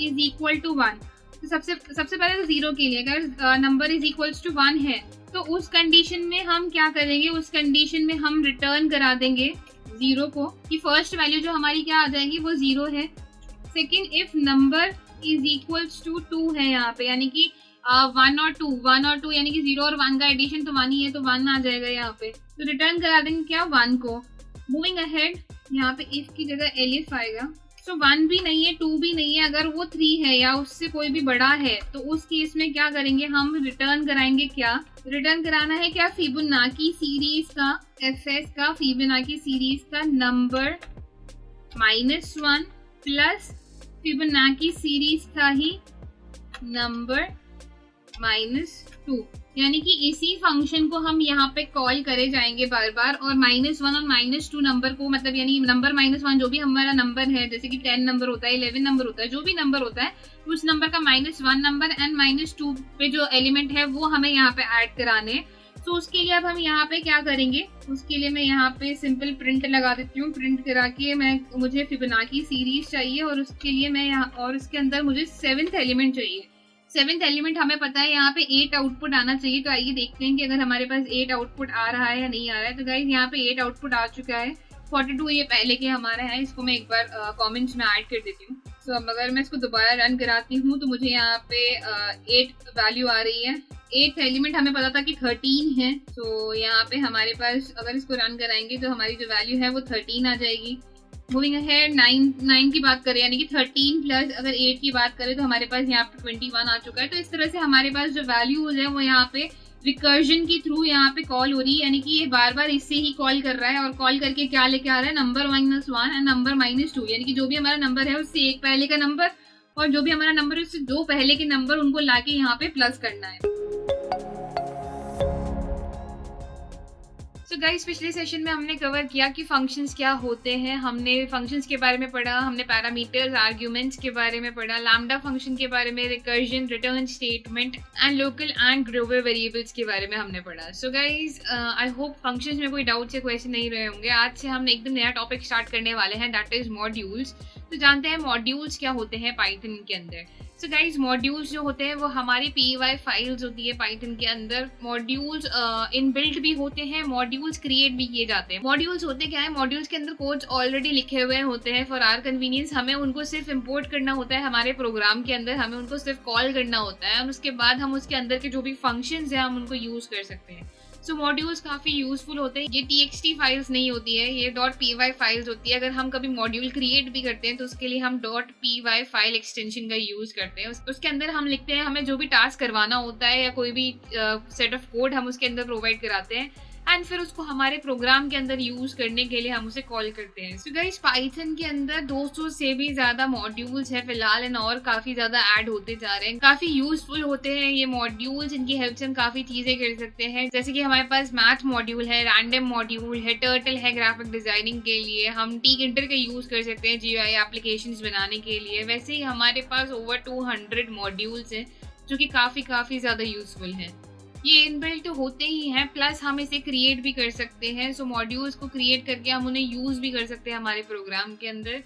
is equal to 1, तो सबसे पहले तो 0 के लिए अगर नंबर इज इक्वल्स टू 1 है तो उस कंडीशन में हम क्या करेंगे, उस कंडीशन में हम रिटर्न करा देंगे 0 को, कि फर्स्ट वैल्यू जो हमारी क्या आ जाएगी वो 0 है। Second, if number is equals to 2 है यहाँ पे, यानी कि 1 और 2 यानी कि 0 और 1 का एडिशन तो 1 ही है तो 1 आ जाएगा यहाँ पे, तो रिटर्न करा देंगे क्या 1 को। मूविंग अहेड, यहाँ पे इफ की जगह एलिफ आएगा, तो 1 भी नहीं है 2 भी नहीं है, अगर वो 3 है या उससे कोई भी बड़ा है तो उस केस में क्या करेंगे, हम रिटर्न कराएंगे क्या, रिटर्न कराना है क्या फिबोनाची सीरीज का, fs का फिबोनाची सीरीज का नंबर -1 प्लस फिबोनाची सीरीज का ही नंबर -2, यानी कि इसी फंक्शन को हम यहाँ पे कॉल करे जाएंगे बार बार, और -1 और -2 नंबर को, मतलब यानी नंबर -1 जो भी हमारा नंबर है, जैसे कि 10 नंबर होता है 11 नंबर होता है, जो भी नंबर होता है उस नंबर का -1 नंबर एंड -2 पे जो एलिमेंट है वो हमें यहाँ पे ऐड कराने। तो उसके लिए अब हम यहाँ पे क्या करेंगे, उसके लिए मैं यहाँ पे सिंपल प्रिंट लगा देती हूँ, प्रिंट करा के मुझे फिबोनाची सीरीज चाहिए और उसके लिए मैं यहाँ, और उसके अंदर मुझे 7th एलिमेंट चाहिए। 7th एलिमेंट हमें पता है यहाँ पे 8 आउटपुट आना चाहिए, तो आइए देखते हैं कि अगर हमारे पास 8 आउटपुट आ रहा है या नहीं आ रहा है। तो गाइस यहाँ पे 8 आउटपुट आ चुका है, 42 ये पहले के हमारा है, इसको मैं एक बार कमेंट्स में ऐड कर देती हूँ। तो अब अगर मैं इसको दोबारा रन कराती हूँ तो मुझे यहाँ पे 8 वैल्यू आ रही है। 8th एलिमेंट हमें पता था कि 13 है, तो यहाँ पे हमारे पास अगर इसको रन कराएंगे तो हमारी जो वैल्यू है वो 13 आ जाएगी। मूविंग अहेड, 9 की बात करें यानी कि 13 प्लस अगर 8 की बात करें तो हमारे पास यहाँ पे 21 आ चुका है। तो इस तरह से हमारे पास जो वैल्यूज है वो यहाँ पे रिकर्जन के थ्रू यहाँ पे कॉल हो रही है, यानी कि ये बार बार इससे ही कॉल कर रहा है और कॉल करके क्या लेके आ रहा है, नंबर -1 एंड नंबर -2, यानी कि जो भी हमारा नंबर है उससे एक पहले का नंबर और जो भी हमारा नंबर है उससे 2 पहले के नंबर, उनको लाके यहाँ पे प्लस करना है। तो गाइस पिछले सेशन में हमने कवर किया कि फंक्शंस क्या होते हैं, हमने फंक्शंस के बारे में पढ़ा, हमने पैरामीटर्स आर्ग्यूमेंट्स के बारे में पढ़ा, लैम्डा फंक्शन के बारे में, recursion, return statement and local and global variables के बारे में हमने पढ़ा। So guys I hope functions में कोई डाउट्स या क्वेश्चन नहीं रहे होंगे। आज से हम एकदम नया टॉपिक स्टार्ट करने वाले हैं, दैट इज मॉड्यूल्स। तो जानते हैं मॉड्यूल्स क्या होते हैं पाइथन के अंदर। सो गाइज मॉड्यूल्स जो होते हैं वो हमारी पीवाई फाइल्स होती है पाइथन के अंदर। मॉड्यूल्स इनबिल्ट भी होते हैं, मॉड्यूल्स क्रिएट भी किए जाते हैं। मॉड्यूल्स होते क्या है, मॉड्यूल्स के अंदर कोड्स ऑलरेडी लिखे हुए होते हैं फॉर आवर कन्वीनियंस। हमें उनको सिर्फ इंपोर्ट करना होता है हमारे प्रोग्राम के अंदर, हमें उनको सिर्फ कॉल करना होता है और उसके बाद हम उसके अंदर के जो भी फंक्शंस हैं हम उनको यूज कर सकते हैं। सो मॉड्यूल्स काफ़ी यूजफुल होते हैं। ये txt फाइल्स नहीं होती है, ये .py फाइल्स होती है। अगर हम कभी मॉड्यूल क्रिएट भी करते हैं तो उसके लिए हम .py फाइल एक्सटेंशन का यूज करते हैं। उसके अंदर हम लिखते हैं हमें जो भी टास्क करवाना होता है या कोई भी सेट ऑफ कोड हम उसके अंदर प्रोवाइड कराते हैं एंड फिर उसको हमारे प्रोग्राम के अंदर यूज करने के लिए हम उसे कॉल करते हैं। सो गाइस पाइथन के अंदर 200 से भी ज्यादा मॉड्यूल्स है फिलहाल एंड और काफी ज्यादा ऐड होते जा रहे हैं। काफी यूजफुल होते हैं ये मॉड्यूल्स, इनकी हेल्प से हम काफी चीजें कर सकते हैं। जैसे कि हमारे पास मैथ मॉड्यूल है, रैंडम मॉड्यूल है, टर्टल है ग्राफिक डिजाइनिंग के लिए, हम टिंकर का यूज कर सकते हैं GUI एप्लीकेशंस बनाने के लिए। वैसे ही हमारे पास ओवर 200 मॉड्यूल्स हैं जो कि काफी ज्यादा यूजफुल हैं। ये इनबिल्ट होते ही हैं, प्लस हम इसे क्रिएट भी कर सकते हैं। सो मॉड्यूल्स को क्रिएट करके हम उन्हें यूज भी कर सकते हैं हमारे प्रोग्राम के अंदर।